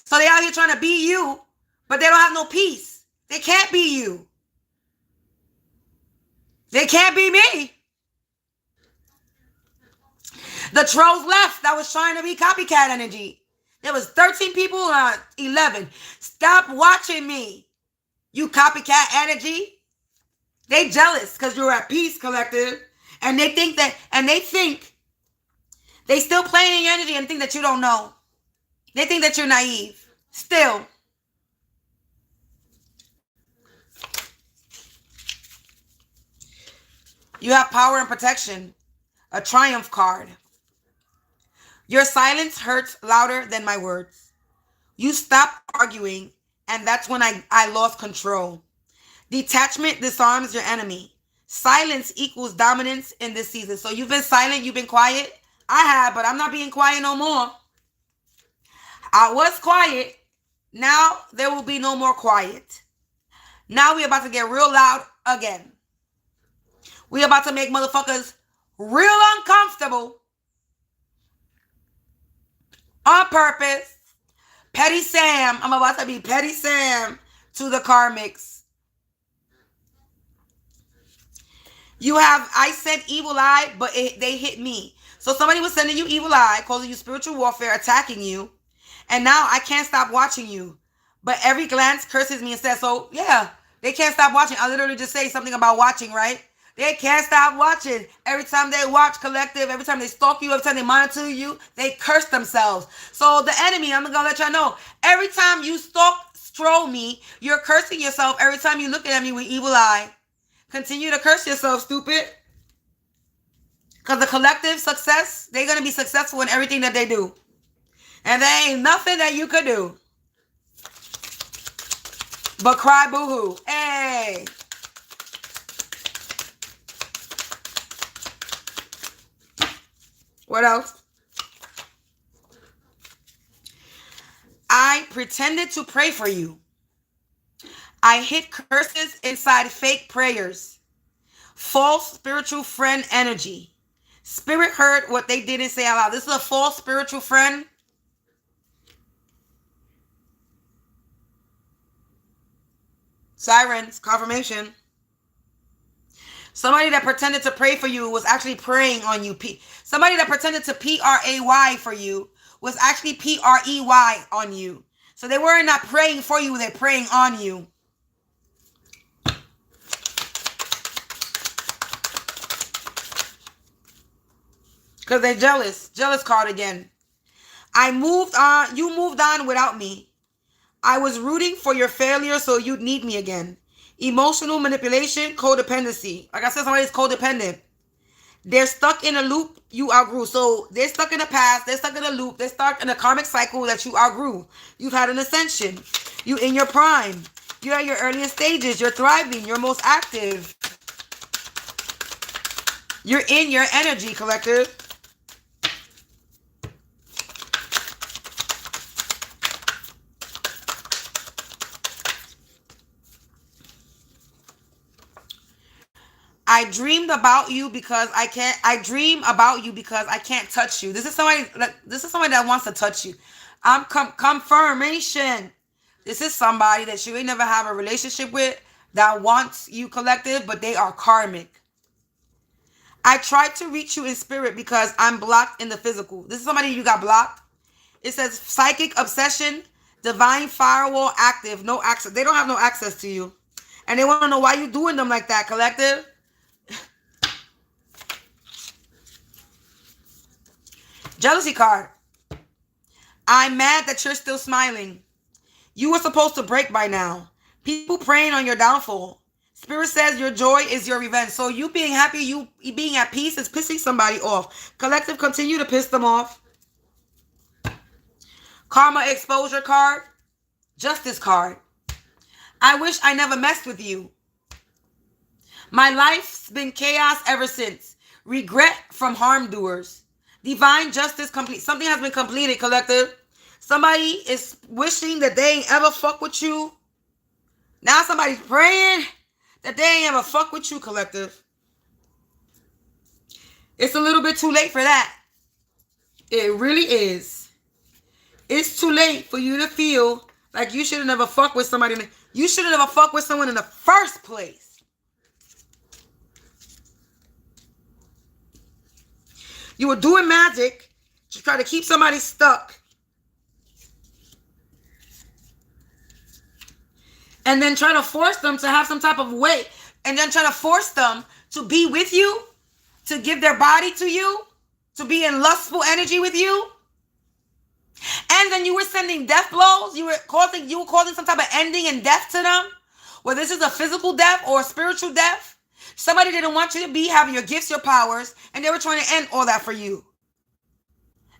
So they out here trying to be you, but they don't have no peace. They can't be you. They can't be me. The trolls left that was trying to be copycat energy. There was 13 people, 11. Stop watching me, you copycat energy. They jealous because you're at peace, collective. And they think that, they still playing in your energy and think that you don't know. They think that you're naive. Still. You have power and protection. A triumph card. Your silence hurts louder than my words. You stopped arguing, and that's when I lost control. Detachment disarms your enemy. Silence equals dominance in this season. So you've been silent, you've been quiet. I have, but I'm not being quiet no more. I was quiet. Now there will be no more quiet. Now we're about to get real loud again. We're about to make motherfuckers real uncomfortable. On purpose. Petty Sam. I'm about to be Petty Sam to the Karmics. You have, I sent evil eye, but they hit me. So somebody was sending you evil eye, causing you spiritual warfare, attacking you. And now I can't stop watching you. But every glance curses me and says, so yeah, they can't stop watching. I literally just say something about watching, right? They can't stop watching. Every time they watch, collective, every time they stalk you, every time they monitor you, they curse themselves. So the enemy, I'm going to let y'all know, every time you stroll me, you're cursing yourself every time you look at me with evil eye. Continue to curse yourself, stupid. Because the collective success, they're going to be successful in everything that they do. And there ain't nothing that you could do but cry boo-hoo. Hey. What else? I pretended to pray for you. I hid curses inside fake prayers. False spiritual friend energy. Spirit heard what they didn't say out loud. This is a false spiritual friend. Sirens, confirmation. Somebody that pretended to pray for you was actually praying on you. Somebody that pretended to pray for you was actually prey on you. So they were not praying for you, they're praying on you. Because they're jealous. Jealous card again. I moved on. You moved on without me. I was rooting for your failure so you'd need me again. Emotional manipulation, codependency. Like I said, somebody's codependent. They're stuck in a loop you outgrew. So they're stuck in the past. They're stuck in a loop. They're stuck in a karmic cycle that you outgrew. You've had an ascension. You in your prime. You're at your earliest stages. You're thriving. You're most active. You're in your energy, collective. I dream about you because I can't touch you. This is somebody that wants to touch you. I'm confirmation. This is somebody that you ain't never have a relationship with that wants you, collective, but they are karmic. I tried to reach you in spirit because I'm blocked in the physical. This is somebody you got blocked. It says psychic obsession, divine firewall active, no access. They don't have no access to you. And they want to know why you doing them like that, collective. Jealousy card. I'm mad that you're still smiling. You were supposed to break by now. People preying on your downfall. Spirit says your joy is your revenge. So you being happy, you being at peace is pissing somebody off. Collective, continue to piss them off. Karma exposure card. Justice card. I wish I never messed with you. My life's been chaos ever since. Regret from harm doers. Divine justice complete. Something has been completed, collective. Somebody is wishing that they ain't ever fuck with you. Now somebody's praying that they ain't ever fuck with you, collective. It's a little bit too late for that. It really is. It's too late for you to feel like you should have never fucked with somebody. You should have never fucked with someone in the first place. You were doing magic to try to keep somebody stuck. And then try to force them to have some type of way. And then try to force them to be with you. To give their body to you. To be in lustful energy with you. And then you were sending death blows. You were causing some type of ending and death to them. Whether this is a physical death or a spiritual death. Somebody didn't want you to be having your gifts, your powers. And they were trying to end all that for you.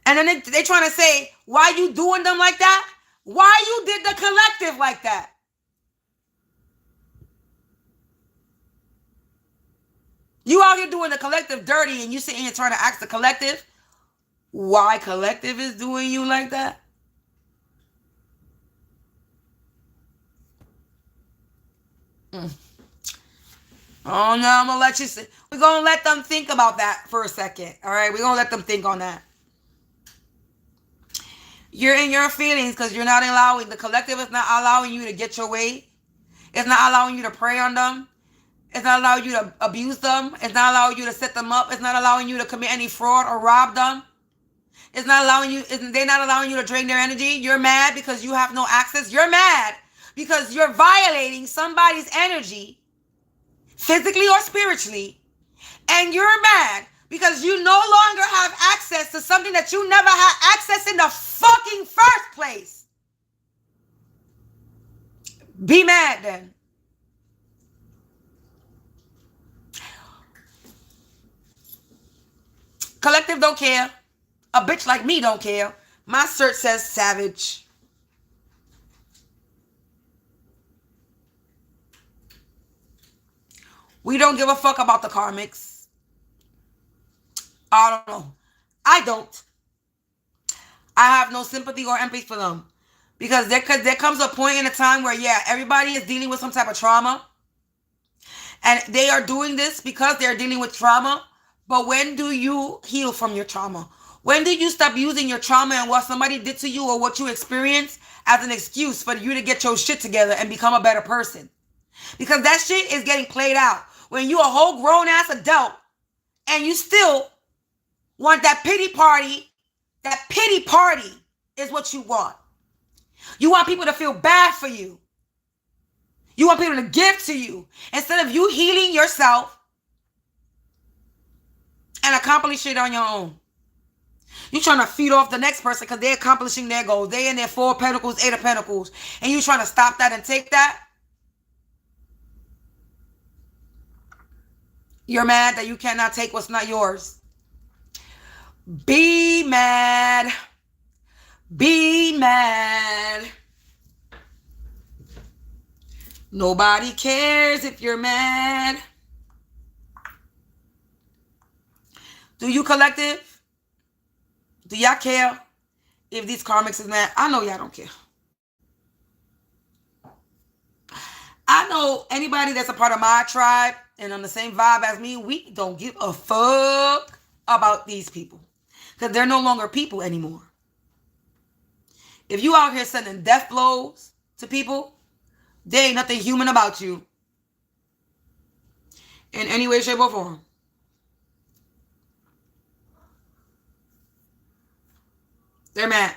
And then they trying to say, why you doing them like that? Why you did the collective like that? You out here doing the collective dirty and you sitting here trying to ask the collective why collective is doing you like that? Oh no, I'm gonna let you sit. We're gonna let them think about that for a second. All right, we're gonna let them think on that. You're in your feelings because you're not allowing, the collective is not allowing you to get your way. It's not allowing you to prey on them. It's not allowing you to abuse them. It's not allowing you to set them up. It's not allowing you to commit any fraud or rob them. It's not allowing you, they're not allowing you to drain their energy. You're mad because you have no access. You're mad because you're violating somebody's energy, physically or spiritually. And you're mad because you no longer have access to something that you never had access in the fucking first place. Be mad then. Collective don't care. A bitch like me don't care. My search says savage. We don't give a fuck about the karmics. I don't know. I don't. I have no sympathy or empathy for them. Because there comes a point in a time where, yeah, everybody is dealing with some type of trauma. And they are doing this because they're dealing with trauma. But when do you heal from your trauma? When do you stop using your trauma and what somebody did to you or what you experienced as an excuse for you to get your shit together and become a better person? Because that shit is getting played out. When you a whole grown-ass adult and you still want that pity party is what you want. You want people to feel bad for you. You want people to give to you. Instead of you healing yourself and accomplish it on your own. You trying to feed off the next person because they're accomplishing their goals. They in their 4 of Pentacles, 8 of Pentacles. And you trying to stop that and take that? You're mad that you cannot take what's not yours. Be mad. Be mad. Nobody cares if you're mad. Do you, collective? Do y'all care if these karmics is mad? I know y'all don't care. I know anybody that's a part of my tribe and on the same vibe as me, we don't give a fuck about these people. Because they're no longer people anymore. If you out here sending death blows to people, there ain't nothing human about you. In any way, shape, or form. They're mad.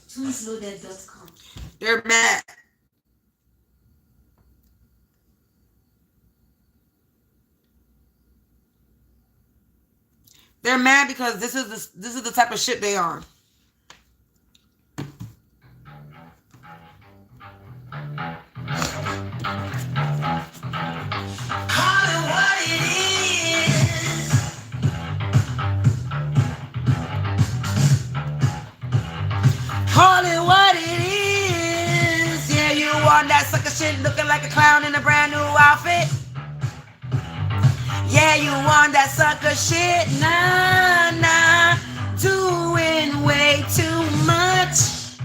Transmuter.com. They're mad. They're mad because this is the type of shit they are. Call it what it is. Call it what it is. Yeah, you want that sucker shit looking like a clown in a brand new outfit. Yeah, you want that sucker shit. Nah, nah. Doing way too much.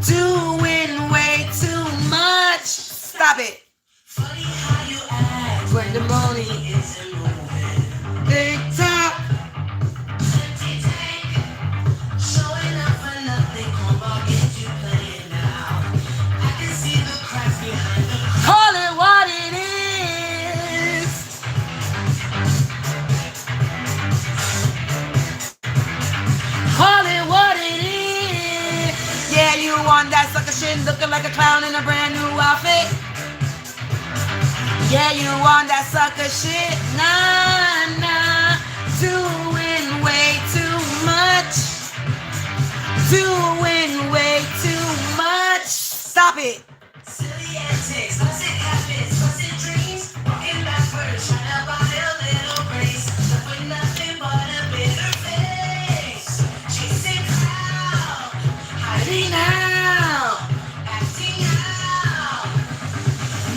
Doing way too much. Stop it. Funny how you act when the money isn't moving. Tick tock. Showing up for nothing. Come on, get you playing now. I can see the cracks behind the. Call it what it is. Call it what it is. Yeah, you want that sucker shit looking like a clown in a brand new outfit. Yeah, you want that sucker shit. Nah, nah. Doing way too much. Doing way too much. Stop it. Silly antics, busted habits, busted dreams. Walking backwards, trying to buy a little grace. Left with nothing but a bitter face. Chasing crowd, hiding out, acting out.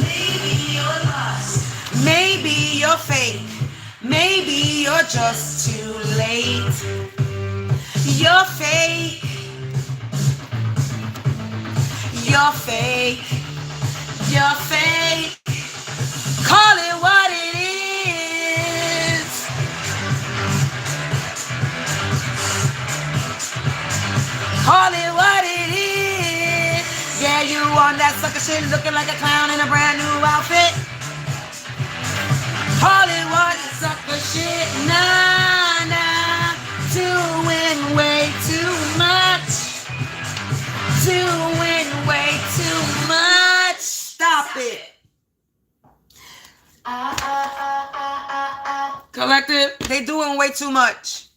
Maybe you're lost, maybe you're fake, maybe you're just too late. You're fake. You're fake. You're fake. Call it what it is. Call it what it is. Yeah, you want that sucker shit looking like a clown in a brand new outfit. Call it what sucker shit. Nah, nah. Doing way too much. Doing way too much. Stop it. Collective, they doing way too much.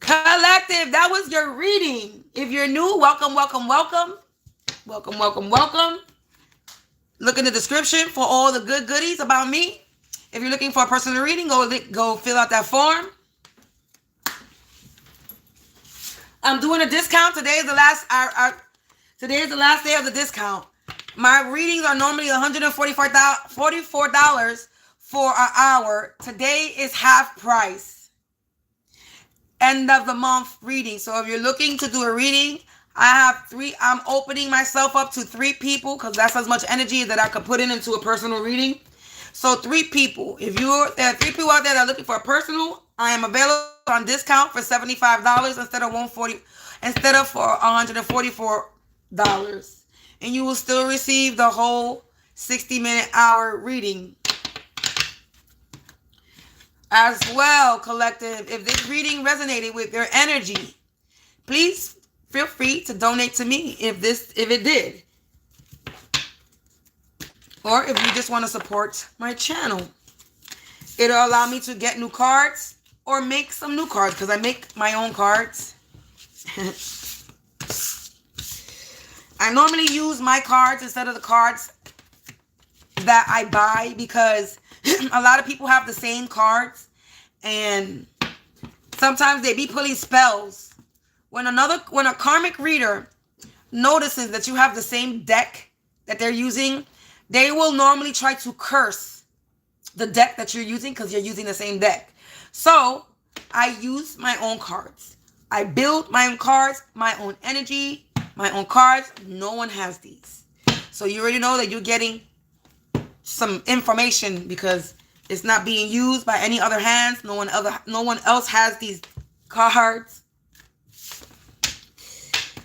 Collective, that was your reading. If you're new, welcome, welcome, welcome. Welcome, welcome, welcome. Look in the description for all the good goodies about me. If you're looking for a personal reading, go fill out that form. I'm doing a discount. Today is the last day of the discount. My readings are normally $144 for an hour. Today is half price. End of the month reading. So if you're looking to do a reading, I'm opening myself up to 3 people because that's as much energy that I could put into a personal reading. So 3 people. If there are 3 people out there that are looking for a personal, I am available on discount for $75 instead of $144. And you will still receive the whole 60-minute hour reading. As well, collective, if this reading resonated with your energy, please feel free to donate to me if it did. Or if you just want to support my channel. It'll allow me to get new cards or make some new cards because I make my own cards. I normally use my cards instead of the cards that I buy because a lot of people have the same cards and sometimes they be pulling spells. When a karmic reader notices that you have the same deck that they're using, they will normally try to curse the deck that you're using because you're using the same deck. So I use my own cards. I build my own cards, my own energy, my own cards. No one has these. So you already know that you're getting some information because it's not being used by any other hands. No one else has these cards.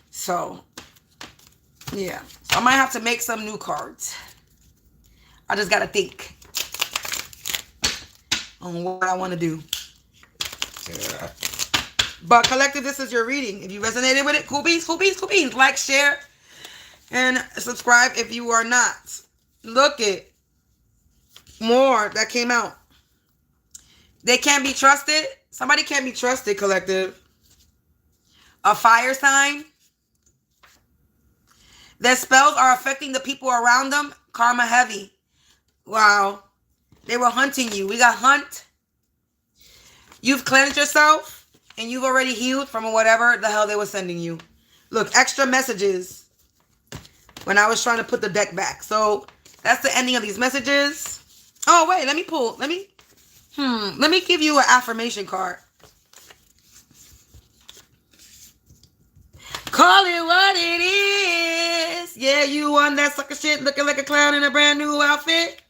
So yeah. So I might have to make some new cards. I just gotta think on what I want to do. Yeah. But collective, this is your reading. If you resonated with it, cool beans, cool beans, cool beans. Like, share, and subscribe if you are not. Look at more that came out. They can't be trusted. Somebody can't be trusted, collective. A fire sign. Their spells are affecting the people around them. Karma heavy. Wow. They were hunting you. We got hunt. You've cleansed yourself and you've already healed from whatever the hell they were sending you. Look, extra messages when I was trying to put the deck back. So that's the ending of these messages. Oh, wait, let me give you an affirmation card. Call it what it is. Yeah, you won that sucker shit looking like a clown in a brand new outfit.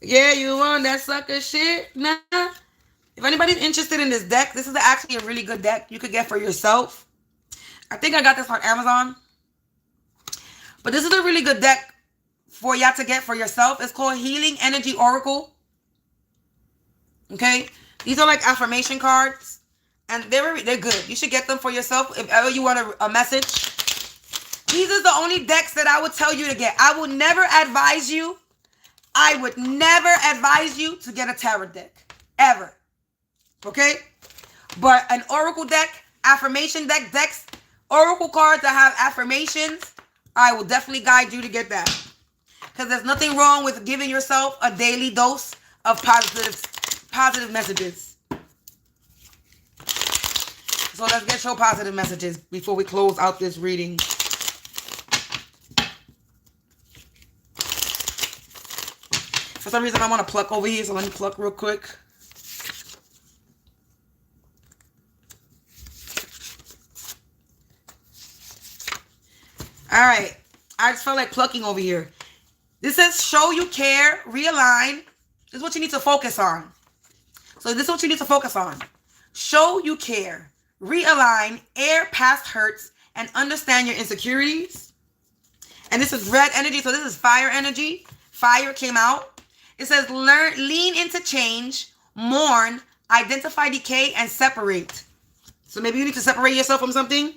Yeah, you won that sucker shit. Nah. If anybody's interested in this deck, this is actually a really good deck you could get for yourself. I think I got this on Amazon. But this is a really good deck for y'all to get for yourself. It's called Healing Energy Oracle. Okay? These are like affirmation cards. And they're good. You should get them for yourself if ever you want a message. These are the only decks that I would tell you to get. I would never advise you. I would never advise you to get a tarot deck. Ever. Okay? But an oracle deck, affirmation decks, oracle cards that have affirmations, I will definitely guide you to get that. Because there's nothing wrong with giving yourself a daily dose of positive messages. So let's get your positive messages before we close out this reading. For some reason, I want to pluck over here, so let me pluck real quick. All right. I just felt like plucking over here. This says, show you care, realign. This is what you need to focus on. So this is what you need to focus on. Show you care. Realign, air past hurts, and understand your insecurities. And this is red energy, so this is fire energy. Fire came out. It says lean into change, mourn, identify decay, and separate. So maybe you need to separate yourself from something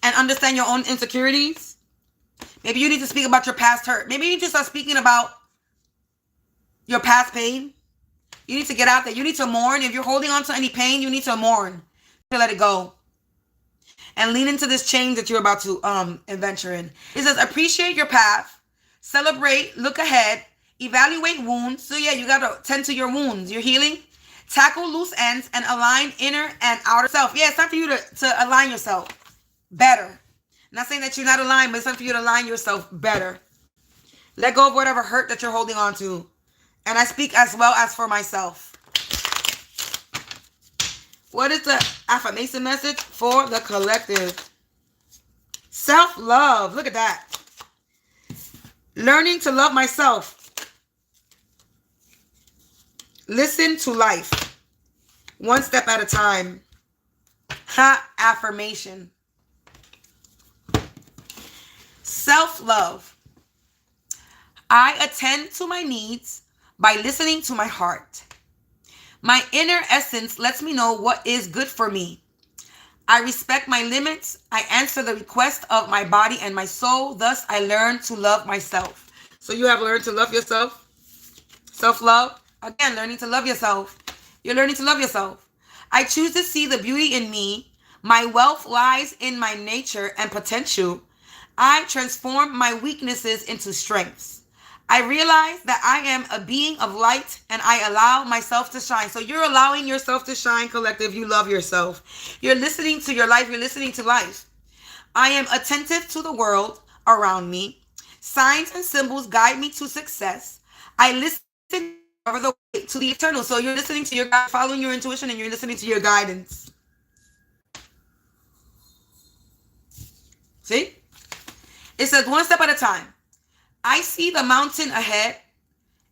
and understand your own insecurities. Maybe you need to speak about your past hurt. Maybe you need to start speaking about your past pain. You need to get out there. You need to mourn. If you're holding on to any pain, you need to mourn. To let it go. And lean into this change that you're about to adventure in. It says, appreciate your path. Celebrate. Look ahead. Evaluate wounds. So yeah, you got to tend to your wounds. You're healing. Tackle loose ends and align inner and outer self. Yeah, it's time for you to align yourself better. I'm not saying that you're not aligned, but it's time for you to align yourself better. Let go of whatever hurt that you're holding on to. And I speak as well as for myself. What is the affirmation message for the collective? Self-love. Look at that. Learning to love myself. Listen to life. One step at a time. Affirmation. Self-love. I attend to my needs by listening to my heart. My inner essence lets me know what is good for me. I respect my limits. I answer the request of my body and my soul. Thus, I learn to love myself. So you have learned to love yourself. Self-love. Again, learning to love yourself. You're learning to love yourself. I choose to see the beauty in me. My wealth lies in my nature and potential. I transform my weaknesses into strengths. I realize that I am a being of light and I allow myself to shine. So you're allowing yourself to shine, collective. You love yourself. You're listening to your life. You're listening to life. I am attentive to the world around me. Signs and symbols guide me to success. I listen over the way to the eternal. So you're listening to your God, following your intuition, and you're listening to your guidance. See? It says one step at a time. I see the mountain ahead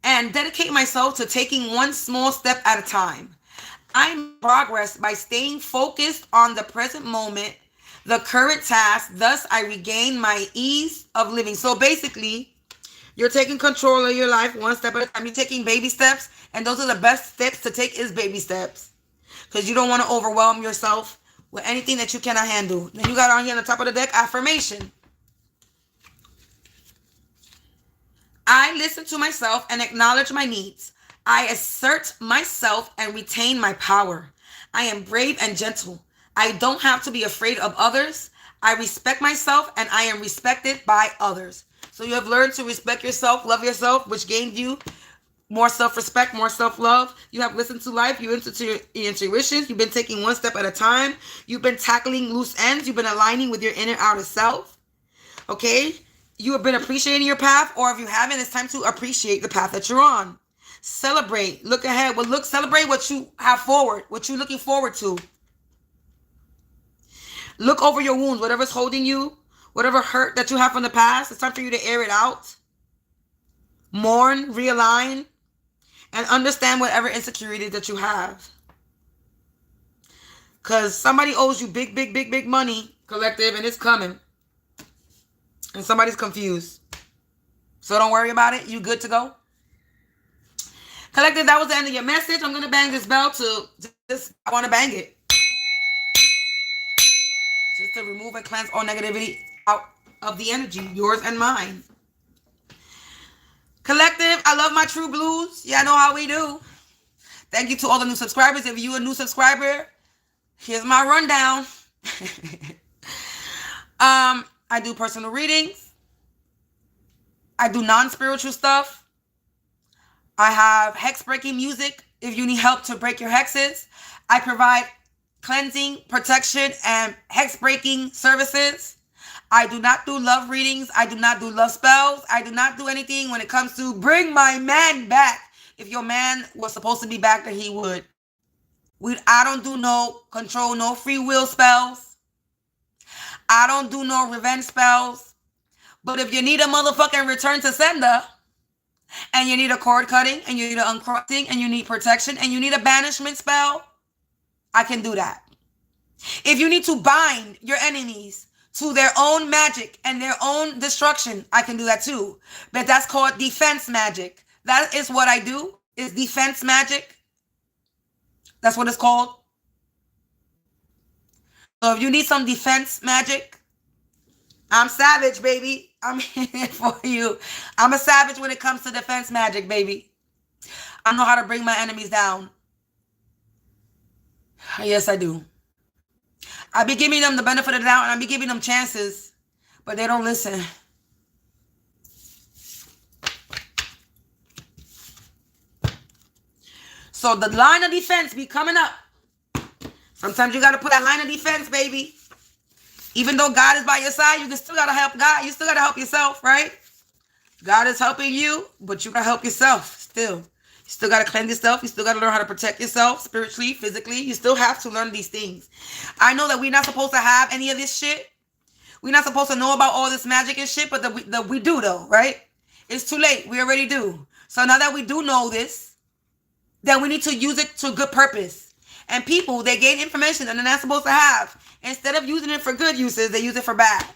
and dedicate myself to taking one small step at a time. I make progress by staying focused on the present moment, the current task. Thus, I regain my ease of living. So basically, you're taking control of your life one step at a time. You're taking baby steps, and those are the best steps to take is baby steps. Because you don't want to overwhelm yourself with anything that you cannot handle. Then you got on here on the top of the deck, affirmation. I listen to myself and acknowledge my needs. I assert myself and retain my power. I am brave and gentle. I don't have to be afraid of others. I respect myself and I am respected by others. So you have learned to respect yourself, love yourself, which gained you more self-respect, more self-love. You have listened to life. You listened to your intuitions. You've been taking one step at a time. You've been tackling loose ends. You've been aligning with your inner outer self. Okay? You have been appreciating your path, or if you haven't, it's time to appreciate the path that you're on. Celebrate. Look ahead. Well, celebrate what you have forward, what you're looking forward to. Look over your wounds, whatever's holding you, whatever hurt that you have from the past. It's time for you to air it out. Mourn, realign, and understand whatever insecurity that you have. Because somebody owes you big, big, big, big money, collective, and it's coming. And somebody's confused. So don't worry about it. You good to go? Collective, that was the end of your message. I'm going to bang this bell to just, I want to bang it. Just to remove and cleanse all negativity out of the energy, yours and mine. Collective, I love my true blues. Yeah, I know how we do. Thank you to all the new subscribers. If you're a new subscriber, here's my rundown. I do personal readings. I do non-spiritual stuff. I have hex breaking music if you need help to break your hexes. I provide cleansing, protection, and hex breaking services. I do not do love readings. I do not do love spells. I do not do anything when it comes to bring my man back. If your man was supposed to be back, then he would. I don't do no control, no free will spells. I don't do no revenge spells. But if you need a motherfucking return to sender, and you need a cord cutting, and you need an uncrossing, and you need protection, and you need a banishment spell, I can do that. If you need to bind your enemies to their own magic and their own destruction, I can do that too. But that's called defense magic. That is what I do, is defense magic. That's what it's called. So if you need some defense magic, I'm savage, baby. I'm here for you. I'm a savage when it comes to defense magic, baby. I know how to bring my enemies down. Yes, I do. I be giving them the benefit of the doubt, and I be giving them chances, but they don't listen. So the line of defense be coming up. Sometimes you got to put that line of defense, baby. Even though God is by your side, you still got to help God. You still got to help yourself, right? God is helping you, but you got to help yourself still. You still got to cleanse yourself. You still got to learn how to protect yourself spiritually, physically. You still have to learn these things. I know that we're not supposed to have any of this shit. We're not supposed to know about all this magic and shit, but we do though, right? It's too late. We already do. So now that we do know this, then we need to use it to good purpose. And people, they gain information that they're not supposed to have. Instead of using it for good uses, they use it for bad.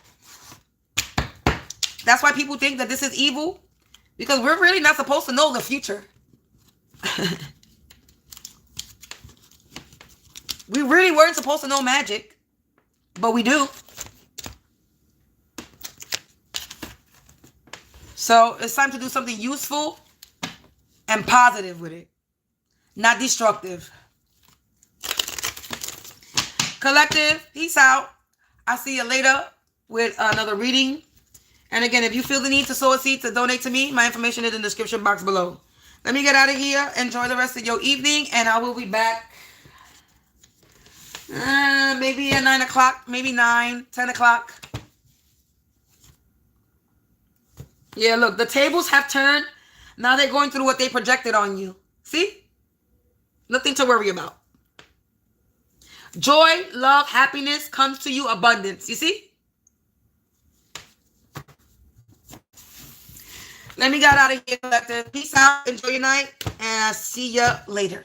That's why people think that this is evil, because we're really not supposed to know the future. We really weren't supposed to know magic, but we do. So it's time to do something useful and positive with it, not destructive. Collective, peace out. I'll see you later with another reading. And again, if you feel the need to sow a seed to donate to me, my information is in the description box below. Let me get out of here. Enjoy the rest of your evening, and I will be back maybe at 9 o'clock, maybe 9, 10 o'clock. Yeah, look, the tables have turned. Now they're going through what they projected on you. See? Nothing to worry about. Joy, love, happiness comes to you, abundance. You see? Let me get out of here, collective. Peace out. Enjoy your night. And I'll see you later.